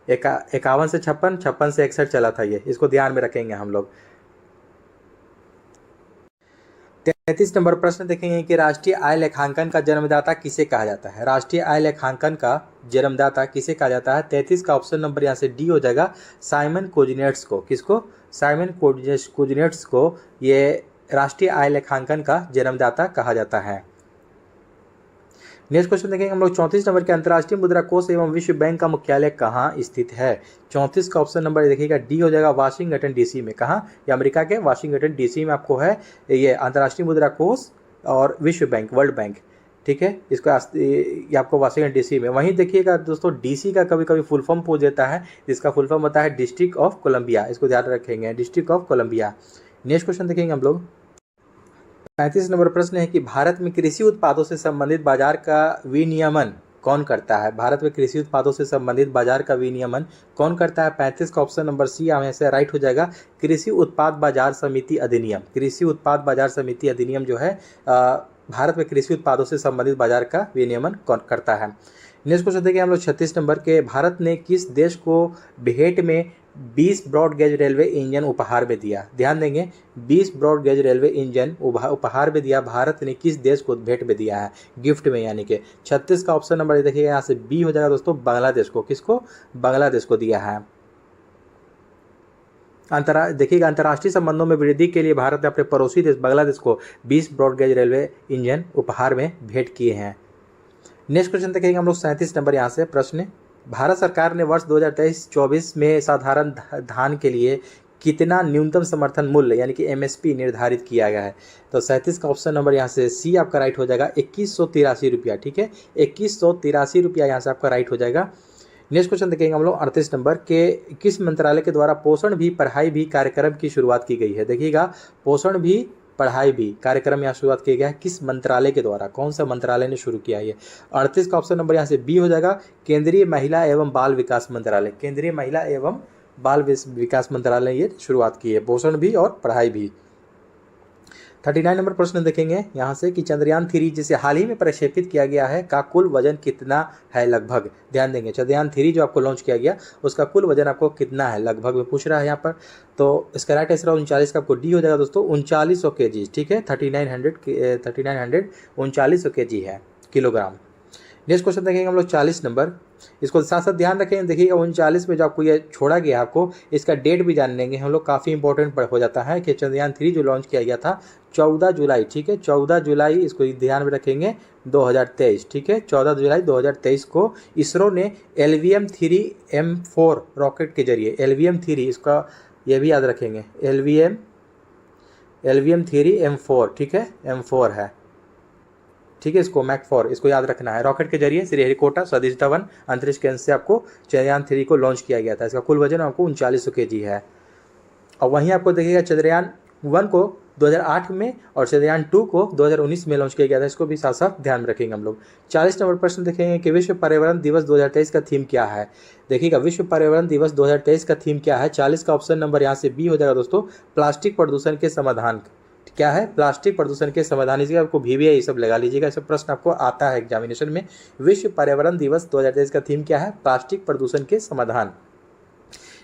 51 से 56, 56 से 61 चला था ये, इसको ध्यान में रखेंगे हम लोग। 33 नंबर प्रश्न देखेंगे कि राष्ट्रीय आय लेखांकन का जन्मदाता किसे कहा जाता है। राष्ट्रीय आय लेखांकन का जन्मदाता किसे कहा जाता है। 33 का ऑप्शन नंबर यहाँ से डी हो जाएगा, साइमन कोजिनेट्स को। किसको? साइमन कोजिनेट्स को ये राष्ट्रीय आय लेखांकन का जन्मदाता कहा जाता है। नेक्स्ट क्वेश्चन देखेंगे हम लोग 34 नंबर के, अंतर्राष्ट्रीय मुद्रा कोष एवं विश्व बैंक का मुख्यालय कहाँ स्थित है। 34 का ऑप्शन नंबर देखिएगा डी हो जाएगा, वाशिंगटन डीसी में। कहाँ? ये अमेरिका के वाशिंगटन डीसी में आपको है ये अंतर्राष्ट्रीय मुद्रा कोष और विश्व बैंक, वर्ल्ड बैंक, ठीक है। इसको ये आपको वाशिंगटन डीसी में। वहीं देखिएगा दोस्तों, डीसी का कभी कभी फुल फॉर्म पूछ देता है, जिसका फुल फॉर्म होता है डिस्ट्रिक्ट ऑफ कोलंबिया। इसको ध्यान रखेंगे, district of Columbia. Next question देखेंगे हम लोग 35 नंबर प्रश्न है कि भारत में कृषि उत्पादों से संबंधित बाजार का विनियमन कौन करता है। भारत में कृषि उत्पादों से संबंधित बाजार का विनियमन कौन करता है। 35 का ऑप्शन नंबर सी हमें से राइट हो जाएगा, कृषि उत्पाद बाजार समिति अधिनियम। कृषि उत्पाद बाजार समिति अधिनियम जो है भारत में कृषि उत्पादों से संबंधित बाजार का विनियमन कौन करता है। नेक्स्ट क्वेश्चन देखिए हम लोग 36 नंबर के, भारत ने किस देश को भेंट में 20 ब्रॉड गेज रेलवे इंजन उपहार में दिया। ध्यान देंगे, 20 ब्रॉड गेज रेलवे इंजन उपहार में दिया, भारत ने किस देश को भेंट में दिया है, गिफ्ट में, यानी कि 36 का ऑप्शन नंबर देखिएगा यहाँ से बी हो जाएगा दोस्तों, बांग्लादेश को। किसको? बांग्लादेश को दिया है। देखिएगा, अंतर्राष्ट्रीय संबंधों में वृद्धि के लिए भारत ने अपने पड़ोसी देश बांग्लादेश को 20 ब्रॉड गेज रेलवे इंजन उपहार में भेंट किए हैं। नेक्स्ट क्वेश्चन देखेंगे हम लोग 37 नंबर यहाँ से प्रश्न, भारत सरकार ने वर्ष 2023-24 में साधारण धान के लिए कितना न्यूनतम समर्थन मूल्य यानी कि एमएसपी निर्धारित किया गया है। तो 37 का ऑप्शन नंबर यहाँ से सी आपका राइट हो जाएगा, 2183 रुपया, ठीक है। 2183 रुपया यहाँ से आपका राइट हो जाएगा। नेक्स्ट क्वेश्चन देखेंगे हम लोग 38 नंबर के, किस मंत्रालय के द्वारा पोषण भी पढ़ाई भी कार्यक्रम की शुरुआत की गई है। देखिएगा, पोषण भी पढ़ाई भी कार्यक्रम यहाँ शुरुआत किया गया है, किस मंत्रालय के द्वारा, कौन सा मंत्रालय ने शुरू किया है। 38 का ऑप्शन नंबर यहाँ से बी हो जाएगा, केंद्रीय महिला एवं बाल विकास मंत्रालय। केंद्रीय महिला एवं बाल विकास मंत्रालय ने ये शुरुआत की है, पोषण भी और पढ़ाई भी। 39 नंबर प्रश्न देखेंगे यहाँ से कि चंद्रयान 3 जिसे हाल ही में प्रक्षेपित किया गया है का कुल वजन कितना है लगभग। ध्यान देंगे, चंद्रयान 3 जो आपको लॉन्च किया गया उसका कुल वजन आपको कितना है लगभग में पूछ रहा है यहाँ पर। तो इसका राइट आंसर 39 का आपको डी हो जाएगा दोस्तों, 3900 kg, ठीक है। 3900 3900 kg है, किलोग्राम। नेक्स्ट क्वेश्चन देखेंगे हम लोग 40 नंबर, इसको साथ साथ ध्यान रखें। देखिएगा 39 में जो आपको ये छोड़ा गया, आपको इसका डेट भी जान लेंगे हम लोग, काफ़ी इंपॉर्टेंट हो जाता है कि चंद्रयान 3 जो लॉन्च किया गया था 14 जुलाई, ठीक है, 14 जुलाई, इसको ध्यान में रखेंगे 2023, ठीक है। 14 जुलाई 2023 को इसरो ने LVM-3M4 रॉकेट के जरिए, LVM-3 इसका ये भी याद रखेंगे, LVM-3M4, ठीक है, M4 है, ठीक है। इसको मैक 4 इसको याद रखना है। रॉकेट के जरिए श्रीहरिकोटा सतीश धवन अंतरिक्ष केंद्र से आपको चंद्रयान 3 को लॉन्च किया गया था। इसका कुल वजन आपको 3900 kg है। और वहीं आपको देखिएगा चंद्रयान 1 को 2008 में और चंद्रयान 2 को 2019 में लॉन्च किया गया था, इसको भी साथ साथ ध्यान में रखेंगे हम लोग। 40 नंबर प्रश्न देखेंगे कि विश्व पर्यावरण दिवस 2023 का थीम क्या है। देखिएगा, विश्व पर्यावरण दिवस 2023 का थीम क्या है। 40 का ऑप्शन नंबर यहाँ से बी हो जाएगा दोस्तों, प्लास्टिक प्रदूषण के समाधान। क्या है? प्लास्टिक प्रदूषण के समाधान। इसलिए आपको VVI ये सब लगा लीजिएगा, सब प्रश्न आपको आता है एग्जामिनेशन में। विश्व पर्यावरण दिवस 2023 का थीम क्या है? प्लास्टिक प्रदूषण के समाधान।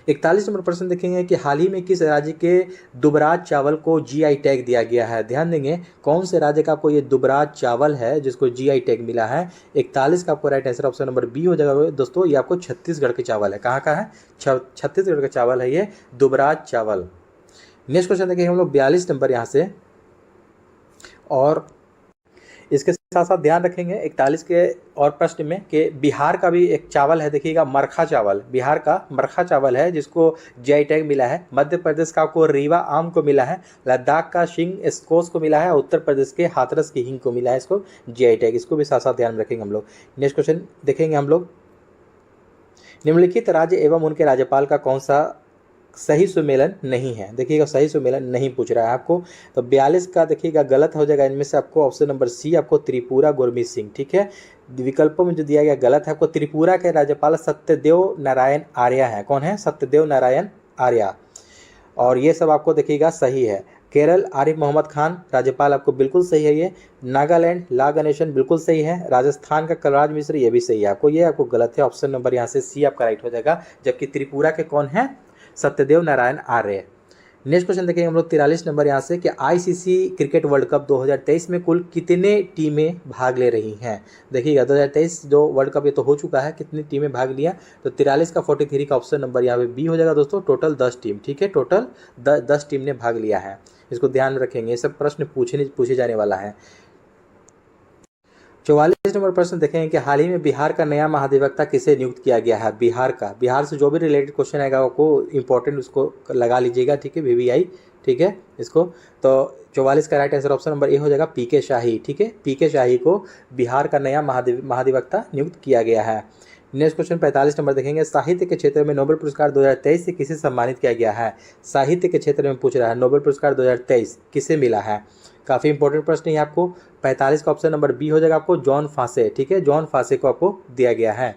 41 नंबर प्रश्न देखेंगे कि हाल ही में किस राज्य के दुबराज चावल को GI टैग दिया गया है। ध्यान देंगे, कौन से राज्य का आपको ये दुबराज चावल है जिसको GI टैग मिला है। 41 का आपको right answer option number B हो जाएगा दोस्तों, ये आपको छत्तीसगढ़ के चावल है। कहाँ का है? छत्तीसगढ़ का चावल है ये दुबराज चावल। नेक्स्ट क्वेश्चन देखेंगे हम लोग 42 नंबर यहाँ से, और इसके साथ साथ ध्यान रखेंगे 41 के और प्रश्न में कि बिहार का भी एक चावल है, देखिएगा मरखा चावल, बिहार का मरखा चावल है जिसको GI टैग मिला है। मध्य प्रदेश का आपको रीवा आम को मिला है, लद्दाख का शिंग स्कोस को मिला है, उत्तर प्रदेश के हाथरस की हिंग को मिला है इसको GI टैग। इसको भी साथ साथ ध्यान रखेंगे हम लोग। नेक्स्ट क्वेश्चन देखेंगे हम लोग, निम्नलिखित राज्य एवं उनके राज्यपाल का कौन सा सही सुमेलन नहीं है। देखिएगा सही सुमेलन नहीं पूछ रहा है आपको। तो 42 का देखिएगा गलत हो जाएगा इनमें से आपको ऑप्शन नंबर सी, आपको त्रिपुरा गुरमीत सिंह। ठीक है, विकल्पों में जो दिया गया गलत है आपको। त्रिपुरा के राज्यपाल सत्यदेव नारायण आर्य हैं। कौन है? सत्यदेव नारायण आर्य। और ये सब आपको देखिएगा सही है। केरल आरिफ मोहम्मद खान राज्यपाल, आपको बिल्कुल सही है ये। नागालैंड ला गणेशन बिल्कुल सही है। राजस्थान का कलराज मिश्र, ये भी सही है आपको। ये आपको गलत है, ऑप्शन नंबर यहाँ से सी आपका राइट हो जाएगा। जबकि त्रिपुरा के कौन है? सत्यदेव नारायण आर्य। नेक्स्ट क्वेश्चन देखेंगे हम लोग 43 नंबर यहाँ से कि आईसीसी क्रिकेट वर्ल्ड कप 2023 में कुल कितने टीमें भाग ले रही हैं। देखिएगा 2023 जो वर्ल्ड कप ये तो हो चुका है, कितनी टीमें भाग लिया? तो 43 का 43 का ऑप्शन नंबर यहाँ पे बी हो जाएगा दोस्तों। Total 10 team. ठीक है, टोटल 10 टीम ने भाग लिया है। इसको ध्यान में रखेंगे, ये सब प्रश्न पूछे जाने वाला है। 44 नंबर प्रश्न देखेंगे कि हाल ही में बिहार का नया महाधिवक्ता किसे नियुक्त किया गया है। बिहार से जो भी रिलेटेड क्वेश्चन आएगा आपको इंपॉर्टेंट उसको लगा लीजिएगा। ठीक है, VVI। ठीक है, इसको तो 44 का right answer option number A हो जाएगा, PK शाही। ठीक है, PK शाही को बिहार का नया महाधिवक्ता नियुक्त किया गया है। नेक्स्ट क्वेश्चन 45 नंबर देखेंगे, साहित्य के क्षेत्र में नोबेल पुरस्कार 2023 से किसे सम्मानित किया गया है। साहित्य के क्षेत्र में पूछ रहा है, नोबेल पुरस्कार 2023 किसे मिला है। काफ़ी इंपॉर्टेंट प्रश्न है आपको। 45 का ऑप्शन नंबर बी हो जाएगा आपको, जॉन फासे। ठीक है, जॉन फासे को आपको दिया गया है।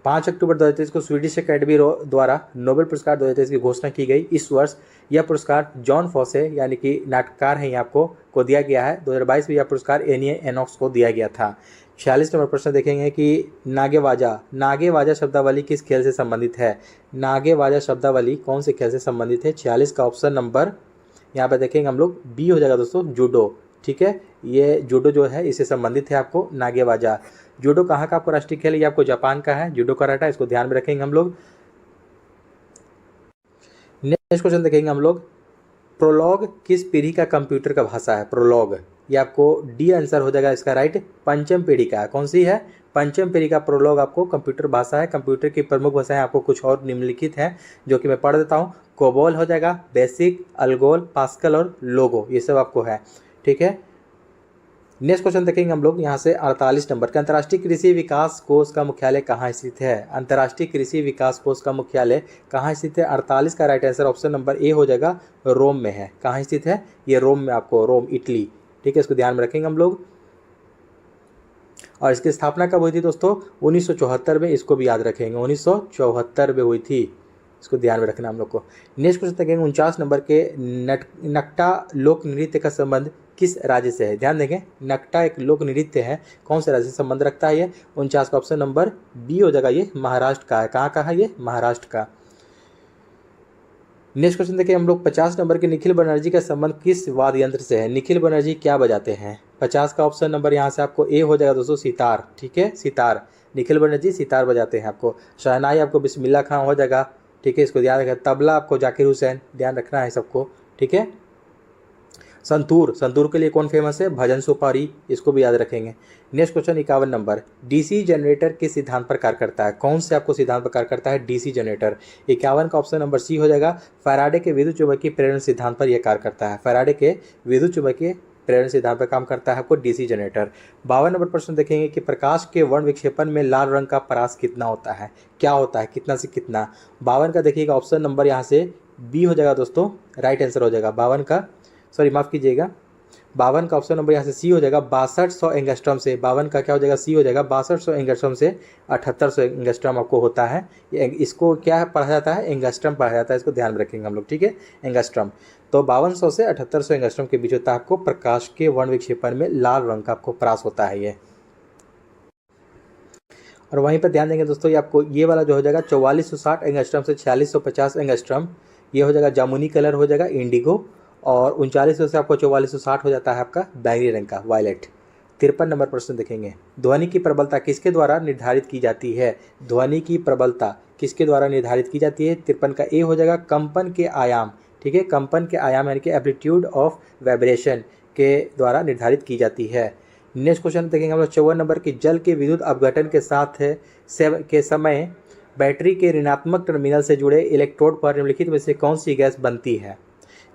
5 अक्टूबर 2023 को स्वीडिश अकेडमी द्वारा नोबेल पुरस्कार 2023 की घोषणा की गई। इस वर्ष यह पुरस्कार जॉन फॉसे यानी कि नाटककार हैं आपको को दिया गया है। 2022 में यह पुरस्कार एनिए एनॉक्स को दिया गया था। 46 नंबर प्रश्न देखेंगे कि नागेवाजा शब्दावली किस खेल से संबंधित है। नागेवाजा शब्दावली कौन से खेल से संबंधित है। 46 का ऑप्शन नंबर यहाँ पे देखेंगे हम लोग बी हो जाएगा दोस्तों, जूडो। ठीक है, ये जूडो जो है इससे संबंधित है आपको नागेवाजा। जूडो कहाँ का आपको राष्ट्रीय खेल है? ये आपको जापान का है, जूडो कराटा। इसको ध्यान में रखेंगे हम लोग। नेक्स्ट क्वेश्चन देखेंगे हम लोग, प्रोलॉग किस पीढ़ी का कंप्यूटर का भाषा है। प्रोलॉग, ये आपको डी आंसर हो जाएगा इसका राइट। पंचम पीढ़ी का। कौन सी है? पंचम पीढ़ी का प्रोलॉग आपको कंप्यूटर भाषा है। कंप्यूटर की प्रमुख भाषाएं आपको कुछ और निम्नलिखित हैं जो कि मैं पढ़ देता हूँ। कोबोल हो जाएगा, बेसिक, अलगोल, पास्कल और लोगो, ये सब आपको है। ठीक है, नेक्स्ट क्वेश्चन देखेंगे हम लोग यहाँ से 48 नंबर का, अंतर्राष्ट्रीय कृषि विकास कोष का मुख्यालय कहाँ स्थित है। अंतर्राष्ट्रीय कृषि विकास कोष का मुख्यालय कहाँ स्थित है। 48 का right answer option number A हो जाएगा, रोम में है। कहाँ स्थित है? ये रोम में, आपको रोम, इटली। ठीक है, इसको ध्यान में रखेंगे हम लोग। और इसकी स्थापना कब हुई थी दोस्तों? 1974 में। इसको भी याद रखेंगे, 1974 में हुई थी। इसको ध्यान में रखना हम लोग को। नेक्स्ट क्वेश्चन देखेंगे 49 नंबर के, नकटा लोक नृत्य का संबंध किस राज्य से है। ध्यान देंगे, नकटा एक लोक नृत्य है, कौन से राज्य से संबंध रखता है ये। 49 का ऑप्शन नंबर बी हो जाएगा, ये महाराष्ट्र का है। कहाँ का है ये? महाराष्ट्र का। नेक्स्ट क्वेश्चन देखिए हम लोग 50 नंबर के, निखिल बनर्जी का संबंध किस वाद्य यंत्र से है। निखिल बनर्जी क्या बजाते हैं। 50 का ऑप्शन नंबर यहाँ से आपको ए हो जाएगा दोस्तों, सितार। ठीक है, सितार। निखिल बनर्जी सितार बजाते हैं आपको। शहनाई आपको बिस्मिल्लाह खां हो जाएगा। ठीक है, इसको ध्यान रखें। तबला आपको जाकिर हुसैन, ध्यान रखना है सबको। ठीक है, संतूर के लिए कौन फेमस है। भजन सुपारी, इसको भी याद रखेंगे। Next question 51 number, DC generator किस सिद्धांत पर कार्य करता है। कौन से आपको सिद्धांत पर कार्य करता है डीसी जनरेटर। 51 का ऑप्शन नंबर सी हो जाएगा, फैराडे के विद्युत चुंबकीय प्रेरण सिद्धांत पर यह कार्य करता है। फैराडे के विद्युत चुंबकीय प्रेरण सिद्धांत पर काम करता है आपको डीसी जनरेटर। 52 नंबर प्रश्न देखेंगे कि प्रकाश के वर्ण विक्षेपण में लाल रंग का परास कितना होता है। क्या होता है, कितना से कितना। 52 का देखिएगा ऑप्शन नंबर यहाँ से बी हो जाएगा दोस्तों, राइट आंसर हो जाएगा। 52 का, सॉरी माफ़ कीजिएगा, 52 का ऑप्शन नंबर यहाँ से सी हो जाएगा, 6200 एंगस्ट्रम से। 52 का क्या हो जाएगा, सी हो जाएगा। 6200 एंगस्ट्रम से 7800 एंगस्ट्रम आपको होता है। इसको क्या पढ़ा जाता है, एंगस्ट्रम पढ़ा जाता है। इसको ध्यान में रखेंगे हम लोग। ठीक है, एंगस्ट्रम। तो 5200 से 7800 एंगस्ट्रम के बीच होता है आपको प्रकाश के वर्ण विक्षेपण में लाल रंग का आपको परास होता है ये। और वहीं पर ध्यान देंगे दोस्तों, ये आपको ये वाला जो हो जाएगा 4460 एंगस्ट्रम से 4650 एंगस्ट्रम, ये हो जाएगा जामुनी कलर हो जाएगा, इंडिगो। और 3900 से आपको 4460 हो जाता है आपका बैंगनी रंग का, वायलेट। 53 नंबर प्रश्न देखेंगे, ध्वनि की प्रबलता किसके द्वारा निर्धारित की जाती है। ध्वनि की प्रबलता किसके द्वारा निर्धारित की जाती है। 53 का ए हो जाएगा, कंपन के आयाम। ठीक है, कंपन के आयाम यानी कि एम्पलीट्यूड ऑफ वाइब्रेशन के द्वारा निर्धारित की जाती है। नेक्स्ट क्वेश्चन देखेंगे हम लोग 54 नंबर की, जल के विद्युत अपघटन के साथ के समय बैटरी के ऋणात्मक टर्मिनल से जुड़े इलेक्ट्रोड पर निम्नलिखित में से कौन सी गैस बनती है।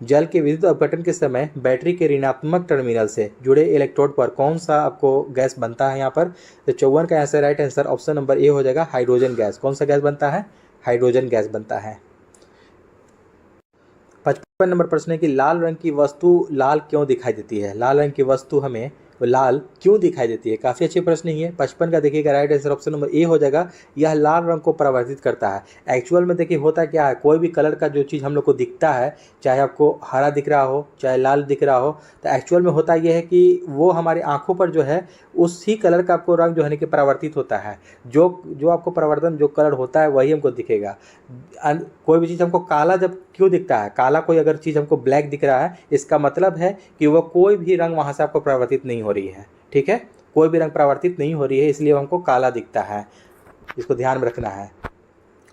जल के विद्युत अपघटन के समय बैटरी के ऋणात्मक टर्मिनल से जुड़े इलेक्ट्रोड पर कौन सा आपको गैस बनता है यहाँ पर। तो 54 का यहाँ से right answer option number A हो जाएगा, हाइड्रोजन गैस। कौन सा गैस बनता है, हाइड्रोजन गैस बनता है। 55 नंबर प्रश्न है कि लाल रंग की वस्तु लाल क्यों दिखाई देती है। लाल रंग की वस्तु हमें लाल क्यों दिखाई देती है, काफ़ी अच्छे प्रश्न ही है। 55 का देखिएगा right answer option number A हो जाएगा। यह लाल रंग को परावर्तित करता है। एक्चुअल में देखिए होता क्या है, कोई भी कलर का जो चीज़ हम लोग को दिखता है, चाहे आपको हरा दिख रहा हो चाहे लाल दिख रहा हो, तो एक्चुअल में होता यह है कि वो हमारी आंखों पर जो है उसी कलर का आपको रंग जो है कि परावर्तित होता है। जो आपको परावर्तन जो कलर होता है वही हमको दिखेगा। कोई भी चीज़ हमको काला जब क्यों दिखता है, काला कोई अगर चीज़ हमको ब्लैक दिख रहा है, इसका मतलब है कि वो कोई भी रंग वहाँ से आपको परावर्तित नहीं हो रही है। ठीक है, कोई भी रंग परावर्तित नहीं हो रही है, इसलिए हमको काला दिखता है, इसको ध्यान में रखना है।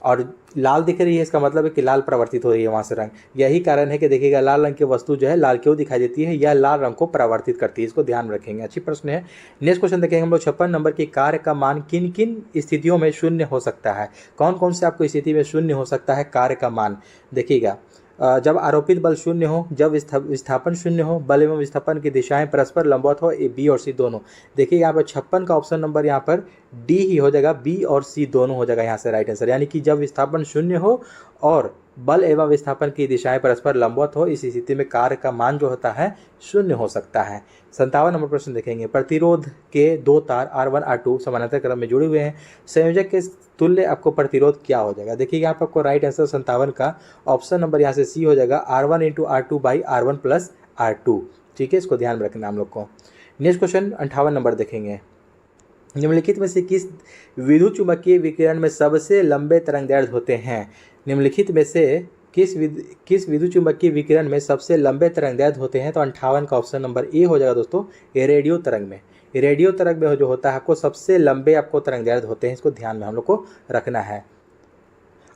और लाल दिख रही है, इसका मतलब है कि लाल परावर्तित हो रही है वहाँ से रंग। यही कारण है कि देखिएगा लाल रंग की वस्तु जो है लाल क्यों दिखाई देती है, यह लाल रंग को परावर्तित करती है, इसको ध्यान में रखेंगे। अच्छी प्रश्न है। नेक्स्ट क्वेश्चन देखेंगे हम लोग 56 नंबर की कार्य का मान किन किन स्थितियों में शून्य हो सकता है। कौन कौन से आपको स्थिति में शून्य हो सकता है कार्य का मान। देखिएगा, जब आरोपित बल शून्य हो, जब विस्थापन शून्य हो, बल एवं विस्थापन की दिशाएं परस्पर लंबवत हो, बी और सी दोनों। देखिए यहाँ पर 56 का ऑप्शन नंबर यहाँ पर डी ही हो जाएगा, बी और सी दोनों हो जाएगा यहाँ से राइट आंसर। यानी कि जब विस्थापन शून्य हो और बल एवं विस्थापन की दिशाएं परस्पर लंबवत हो, इस स्थिति में कार्य का मान जो होता है शून्य हो सकता है। 57 नंबर प्रश्न देखेंगे, प्रतिरोध के दो तार R1 R2 समानांतर क्रम में जुड़े हुए हैं, संयोजक के तुल्य आपको प्रतिरोध क्या हो जाएगा। देखिए यहाँ पर आपको राइट आंसर 57 का ऑप्शन नंबर यहाँ से सी हो जाएगा, R1 × R2 / R1 + R2। ठीक है, इसको ध्यान में रखना हम लोग को। नेक्स्ट क्वेश्चन 58 नंबर देखेंगे, निम्नलिखित में से किस विद्युत चुम्बकीय विकिरण में सबसे लंबे तरंगदैर्घ्य होते हैं। निम्नलिखित में से किस विद्युत चुम्बकीय विकिरण में सबसे लंबे तरंगदैर्घ्य होते हैं। तो 58 का ऑप्शन नंबर ए हो जाएगा दोस्तों, रेडियो तरंग में। रेडियो तरंग में जो होता है आपको सबसे लंबे आपको तरंगदैर्घ्य होते हैं, इसको ध्यान में हम लोग को रखना है।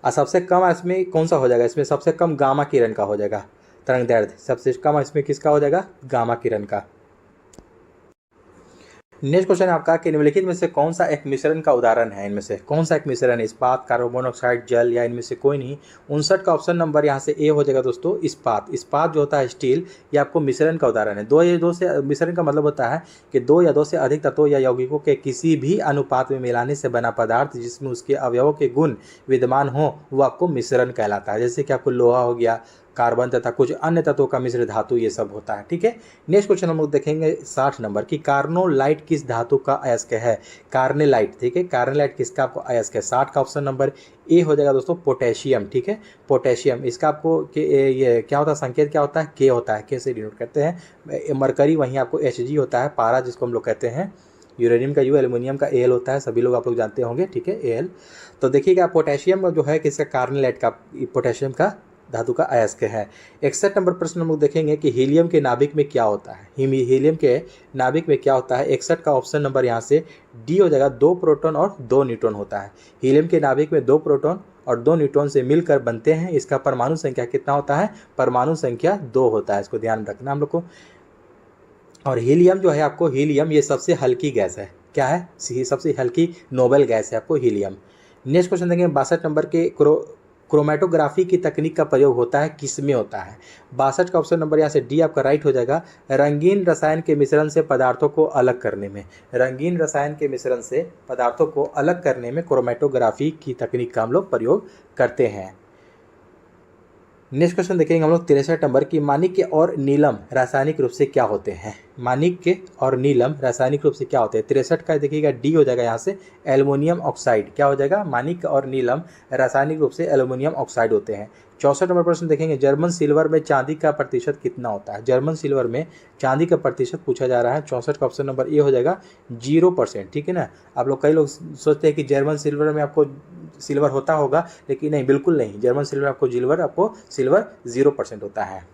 और सबसे कम इसमें कौन सा हो जाएगा, इसमें सबसे कम गामा किरण का हो जाएगा तरंगदैर्घ्य, सबसे कम इसमें किसका हो जाएगा, गामा किरण का। नेक्स्ट क्वेश्चन है आपका कि निम्नलिखित में से कौन सा एक मिश्रण का उदाहरण है। इनमें से कौन सा एक मिश्रण है, इस्पात, कार्बन मोनोऑक्साइड, जल, या इनमें से कोई नहीं। 59 का ऑप्शन नंबर यहाँ से ए हो जाएगा दोस्तों, इस्पात। इस्पात जो होता है स्टील, ये आपको मिश्रण का उदाहरण है। दो से मिश्रण का मतलब होता है कि दो या दो से अधिक तत्वों या यौगिकों के किसी भी अनुपात में मिलाने से बना पदार्थ जिसमें उसके अवयवों के गुण विद्यमान हो, वो आपको मिश्रण कहलाता है। जैसे कि आपको लोहा हो गया, कार्बन तथा कुछ अन्य तत्वों का मिश्र धातु, ये सब होता है। ठीक है, नेक्स्ट क्वेश्चन हम लोग देखेंगे 60 नंबर की कार्नोलाइट किस धातु का अयस्क है। कार्नेलाइट, ठीक है, कार्नेलाइट किसका आपको अयस्क है। 60 का ऑप्शन नंबर ए हो जाएगा दोस्तों, पोटेशियम। ठीक है, पोटेशियम, इसका आपको ये क्या होता है, संकेत क्या होता है, के होता है, के से डिनोट करते हैं। मरकरी वहीं आपको Hg होता है, पारा जिसको हम लोग कहते हैं, यूरेनियम का यू, एल्युमिनियम का Al होता है, सभी लोग आप लोग जानते होंगे। ठीक है, Al। तो देखिएगा पोटेशियम जो है किसका, कार्नेलाइट का, पोटेशियम का धातु का अयस्क है। 61 नंबर प्रश्न हम लोग देखेंगे कि हीलियम के नाभिक में क्या होता है। हीलियम के नाभिक में क्या होता है। 61 का ऑप्शन नंबर यहाँ से डी हो जाएगा, 2 प्रोटॉन और 2 न्यूट्रॉन होता है। हीलियम के नाभिक में 2 प्रोटॉन और 2 न्यूट्रॉन से मिलकर बनते हैं। इसका परमाणु संख्या कितना होता है, परमाणु संख्या 2 होता है, इसको ध्यान रखना हम लोग को। और हीलियम जो है आपको, हीलियम ये सबसे हल्की गैस है। क्या है, सबसे हल्की नोबेल गैस है आपको हीलियम। नेक्स्ट क्वेश्चन देखेंगे 62 नंबर के, क्रोमेटोग्राफी की तकनीक का प्रयोग होता है किसमें होता है। 62 का ऑप्शन नंबर यहाँ से डी आपका राइट हो जाएगा, रंगीन रसायन के मिश्रण से पदार्थों को अलग करने में। रंगीन रसायन के मिश्रण से पदार्थों को अलग करने में क्रोमेटोग्राफी की तकनीक का हम लोग प्रयोग करते हैं। नेक्स्ट क्वेश्चन देखेंगे हम लोग 63 नंबर की, माणिक्य और नीलम रासायनिक रूप से क्या होते हैं। माणिक्य और नीलम रासायनिक रूप से क्या होते हैं। 63 का देखिएगा डी हो जाएगा यहाँ से, एल्युमिनियम ऑक्साइड। क्या हो जाएगा, माणिक्य और नीलम रासायनिक रूप से एल्युमिनियम ऑक्साइड होते हैं। 64 नंबर प्रश्न देखेंगे, जर्मन सिल्वर में चांदी का प्रतिशत कितना होता है। जर्मन सिल्वर में चांदी का प्रतिशत पूछा जा रहा है। 64 का ऑप्शन नंबर ए हो जाएगा, 0%। ठीक है ना, आप लोग कई लोग सोचते हैं कि जर्मन सिल्वर में आपको सिल्वर होता होगा, लेकिन नहीं, बिल्कुल नहीं। जर्मन सिल्वर आपको सिल्वर 0% होता है।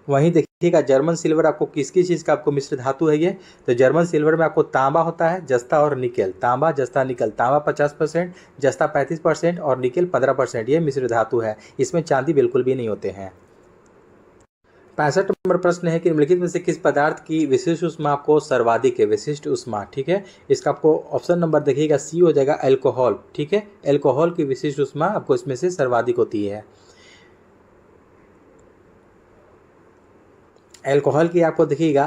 वहीं देखिएगा जर्मन सिल्वर आपको किस किस चीज़ का आपको मिश्र धातु है ये। तो जर्मन सिल्वर में आपको तांबा होता है, जस्ता और निकेल। तांबा, जस्ता, निकेल। तांबा 50%, जस्ता 35% और निकेल 15%, ये मिश्र धातु है। इसमें चांदी बिल्कुल भी नहीं होते हैं। 65 नंबर प्रश्न है कि निम्नलिखित में से किस पदार्थ की विशिष्ट ऊष्मा आपको सर्वाधिक है। विशिष्ट ऊष्मा, ठीक है, इसका आपको ऑप्शन नंबर देखिएगा सी हो जाएगा, एल्कोहल। ठीक है, एल्कोहल की विशिष्ट ऊष्मा आपको इसमें से सर्वाधिक होती है। एल्कोहल की आपको देखिएगा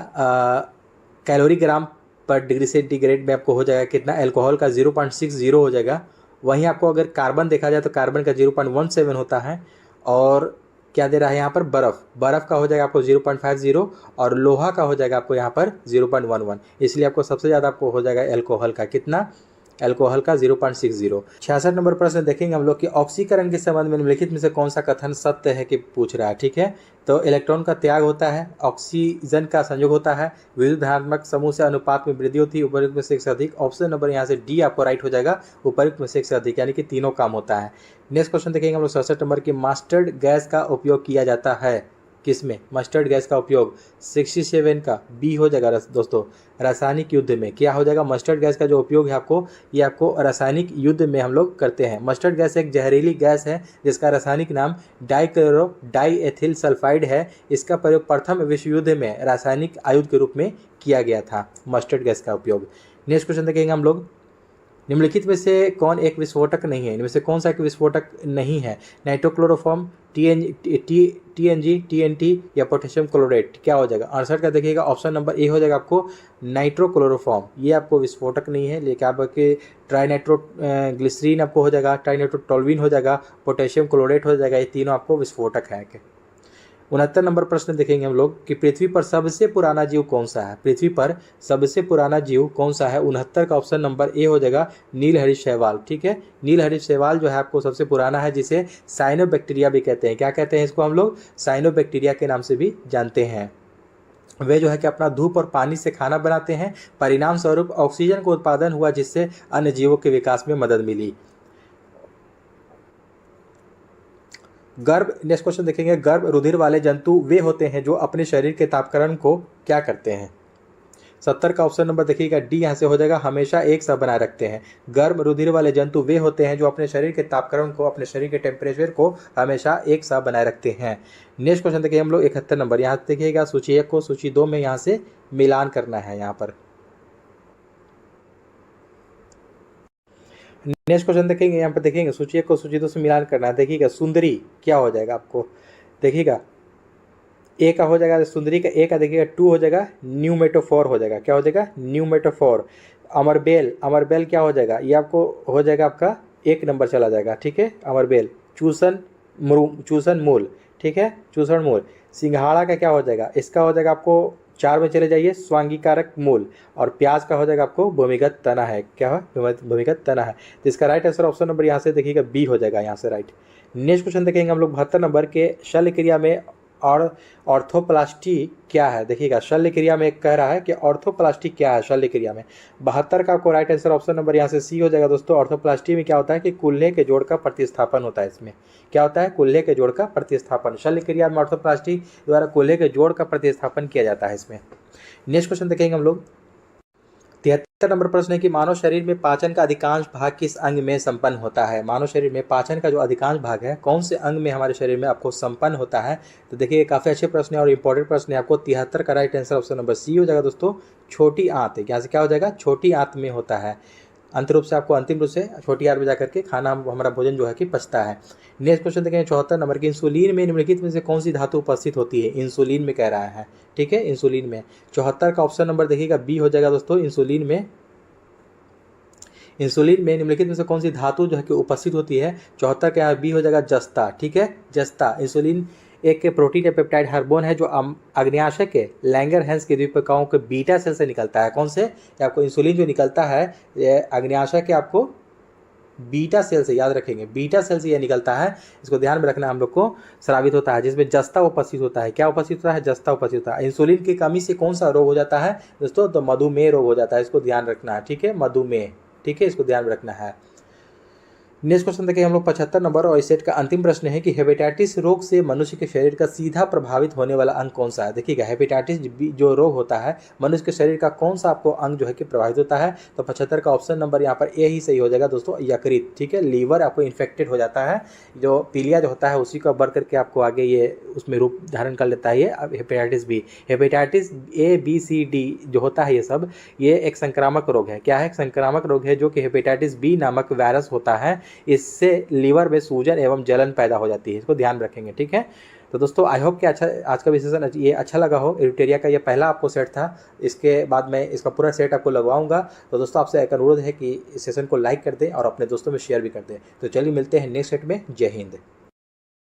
कैलोरी ग्राम पर डिग्री सेंटीग्रेड में आपको हो जाएगा कितना, एल्कोहल का 0.60 हो जाएगा वहीं आपको अगर कार्बन देखा जाए तो कार्बन का 0.17 होता है। और क्या दे रहा है यहाँ पर, बर्फ़ का हो जाएगा आपको 0.50 और लोहा का हो जाएगा आपको यहाँ पर 0.11। इसलिए आपको सबसे ज़्यादा आपको हो जाएगा एल्कोहल का, कितना, एल्कोहल का 0.60। 66 नंबर प्रश्न देखेंगे हम लोग कि ऑक्सीकरण के संबंध में निम्नलिखित में से कौन सा कथन सत्य है कि पूछ रहा है। ठीक है, तो इलेक्ट्रॉन का त्याग होता है, ऑक्सीजन का संयोग होता है, विद्युत धनात्मक समूह से अनुपात में वृद्धि होती है, उपयुक्त में से एक से अधिक। ऑप्शन नंबर यहाँ से डी आपको राइट हो जाएगा, उपयुक्त में से एक से अधिक, यानी कि तीनों काम होता है। नेक्स्ट क्वेश्चन देखेंगे हम लोग 67 नंबर की, मस्टर्ड गैस का उपयोग किया जाता है किसमें, मस्टर्ड गैस का उपयोग 67 का बी हो जाएगा दोस्तों, रासायनिक युद्ध में। क्या हो जाएगा, मस्टर्ड गैस का जो उपयोग है आपको, ये आपको रासायनिक युद्ध में हम लोग करते हैं। मस्टर्ड गैस एक जहरीली गैस है जिसका रासायनिक नाम डाइएथिल सल्फाइड है। इसका प्रयोग प्रथम विश्व युद्ध में रासायनिक आयुध के रूप में किया गया था, मस्टर्ड गैस का उपयोग। नेक्स्ट क्वेश्चन देखेंगे हम लोग, निम्नलिखित में से कौन एक विस्फोटक नहीं है, इनमें से कौन सा एक विस्फोटक नहीं है, नाइट्रोक्लोरोफॉर्म, टीएनजी, टीएनटी या पोटेशियम क्लोराइड। क्या हो जाएगा 68 का, देखिएगा ऑप्शन नंबर ए हो जाएगा आपको नाइट्रोक्लोरोफॉर्म, ये आपको विस्फोटक नहीं है। लेकिन आपके ट्राइनाइट्रो ग्लिसरीन आपको हो जाएगा, ट्राइनाइट्रोटोल्यूइन हो जाएगा, पोटेशियम क्लोराइड हो जाएगा, ये तीनों आपको विस्फोटक है। 69 नंबर प्रश्न देखेंगे हम लोग कि पृथ्वी पर सबसे पुराना जीव कौन सा है, पृथ्वी पर सबसे पुराना जीव कौन सा है। 69 का ऑप्शन नंबर ए हो जाएगा नीलहरित शैवाल। ठीक है, नीलहरित शैवाल जो है आपको सबसे पुराना है, जिसे साइनोबैक्टीरिया भी कहते हैं। क्या कहते हैं इसको हम लोग, साइनोबैक्टीरिया के नाम से भी जानते हैं। वे जो है कि अपना धूप और पानी से खाना बनाते हैं, परिणाम स्वरूप ऑक्सीजन का उत्पादन हुआ जिससे अन्य जीवों के विकास में मदद मिली। गर्भ, नेक्स्ट क्वेश्चन देखेंगे, गर्भ रुधिर वाले जंतु वे होते हैं जो अपने शरीर के तापक्रम को क्या करते हैं। 70 का ऑप्शन नंबर देखिएगा डी यहाँ से हो जाएगा, हमेशा एक सा बनाए रखते हैं। गर्भ रुधिर वाले जंतु वे होते हैं जो अपने शरीर के तापक्रम को, अपने शरीर के टेम्परेचर को हमेशा एक सा बनाए रखते हैं। नेक्स्ट क्वेश्चन देखिए हम लोग 71 नंबर, यहाँ देखिएगा सूची 1 को सूची 2 में यहाँ से मिलान करना है। यहाँ पर नेक्स्ट क्वेश्चन देखेंगे, यहाँ पर देखेंगे सूची 1 को सूची 2 से मिलान करना है। देखिएगा सुंदरी क्या हो जाएगा आपको, देखिएगा ए का हो जाएगा, सुंदरी का ए का देखिएगा 2 हो जाएगा, न्यूमेटोफोर हो जाएगा। क्या हो जाएगा, न्यूमेटोफोर। अमरबेल, अमरबेल क्या हो जाएगा, ये आपको हो जाएगा आपका 1 नंबर चला जाएगा। ठीक है, अमरबेल। चूसन मूल, ठीक है, चूषण मूल। सिंघाड़ा का क्या हो जाएगा, इसका हो जाएगा आपको 4 में चले जाइए, स्वांगीकारक मूल। और प्याज का हो जाएगा आपको भूमिगत तना है। क्या है, भूमिगत तना है। तो इसका राइट आंसर ऑप्शन नंबर यहाँ से देखिएगा बी हो जाएगा, यहाँ से राइट। नेक्स्ट क्वेश्चन देखेंगे हम लोग 72 नंबर के, शल्य क्रिया में और ऑर्थोप्लास्टी क्या है। देखिएगा शल्य क्रिया में कह रहा है कि ऑर्थोप्लास्टी क्या है शल्य क्रिया में। 72 का आपको राइट आंसर ऑप्शन नंबर यहाँ से सी हो जाएगा दोस्तों। ऑर्थोप्लास्टी में क्या होता है कि कुल्हे के जोड़ का प्रतिस्थापन होता है। इसमें क्या होता है, कुल्हे के जोड़ का प्रतिस्थापन। शल्य क्रिया में ऑर्थोप्लास्टी द्वारा कुल्हे के जोड़ का प्रतिस्थापन किया जाता है इसमें। नेक्स्ट क्वेश्चन देखेंगे हम लोग 73 नंबर प्रश्न है कि मानव शरीर में पाचन का अधिकांश भाग किस अंग में संपन्न होता है। मानव शरीर में पाचन का जो अधिकांश भाग है कौन से अंग में हमारे शरीर में आपको संपन्न होता है। तो देखिए काफ़ी अच्छे प्रश्न है और इंपॉर्टेंट प्रश्न है। आपको 73 का right answer option number C हो जाएगा दोस्तों, छोटी आंत। यहाँ से क्या हो जाएगा, छोटी आंत में होता है। अंत रूप से आपको अंतिम रूप से छोटी आंत में जाकर के खाना हमारा भोजन जो है कि पचता है। नेक्स्ट क्वेश्चन देखेंगे 74 नंबर की, इंसुलिन में निम्नलिखित में से कौन सी धातु उपस्थित होती है। इंसुलिन में कह रहा है, ठीक है, इंसुलिन में। 74 का ऑप्शन नंबर देखिएगा बी हो जाएगा दोस्तों, इंसुलिन में। इंसुलिन में निम्नलिखित में से कौन सी धातु जो है कि उपस्थित होती है। 74 का बी हो जाएगा जस्ता, ठीक है, जस्ता। इंसुलिन एक प्रोटीन या पेप्टाइड हार्मोन है जो अग्न्याशय के लैंगरहैंस के द्वीपकाओं के बीटा सेल से निकलता है। कौन से, आपको इंसुलिन जो निकलता है ये अग्न्याशय के आपको बीटा सेल से, याद रखेंगे बीटा सेल से ये निकलता है। इसको ध्यान में रखना हम लोग को, स्रावित होता है जिसमें जस्ता उपस्थित होता है। क्या उपस्थित होता है, जस्ता उपस्थित होता है। इंसुलिन की कमी से कौन सा रोग हो जाता है दोस्तों, तो मधुमेह रोग हो जाता है। इसको ध्यान रखना है, ठीक है, मधुमेह, ठीक है, इसको ध्यान में रखना है। नेक्स्ट क्वेश्चन देखिए हम लोग 75 नंबर और इस सेट का अंतिम प्रश्न है कि हेपेटाइटिस रोग से मनुष्य के शरीर का सीधा प्रभावित होने वाला अंग कौन सा है। देखिएगा हेपेटाइटिस जो रोग होता है मनुष्य के शरीर का कौन सा आपको अंग जो है कि प्रभावित होता है। तो 75 का ऑप्शन नंबर यहाँ पर ए ही सही हो जाएगा दोस्तों, यकृत, ठीक है। लीवर आपको इन्फेक्टेड हो जाता है, जो पीलिया जो होता है उसी को बढ़ करके आपको आगे ये उसमें रूप धारण कर लेता है ये hepatitis B. Hepatitis A B C D जो होता है ये सब, ये एक संक्रामक रोग है। क्या है, संक्रामक रोग है जो कि हेपेटाइटिस बी नामक वायरस होता है। इससे लीवर में सूजन एवं जलन पैदा हो जाती है, इसको ध्यान रखेंगे, ठीक है। तो दोस्तों आई होप कि अच्छा आज का भी सेशन ये अच्छा लगा हो। एडिटेरिया का ये पहला आपको सेट था, इसके बाद मैं इसका पूरा सेट आपको लगवाऊंगा। तो दोस्तों आपसे एक अनुरोध है कि इस सेशन को लाइक कर दें और अपने दोस्तों में शेयर भी कर दें। तो चलिए मिलते हैं नेक्स्ट सेट में। जय हिंद।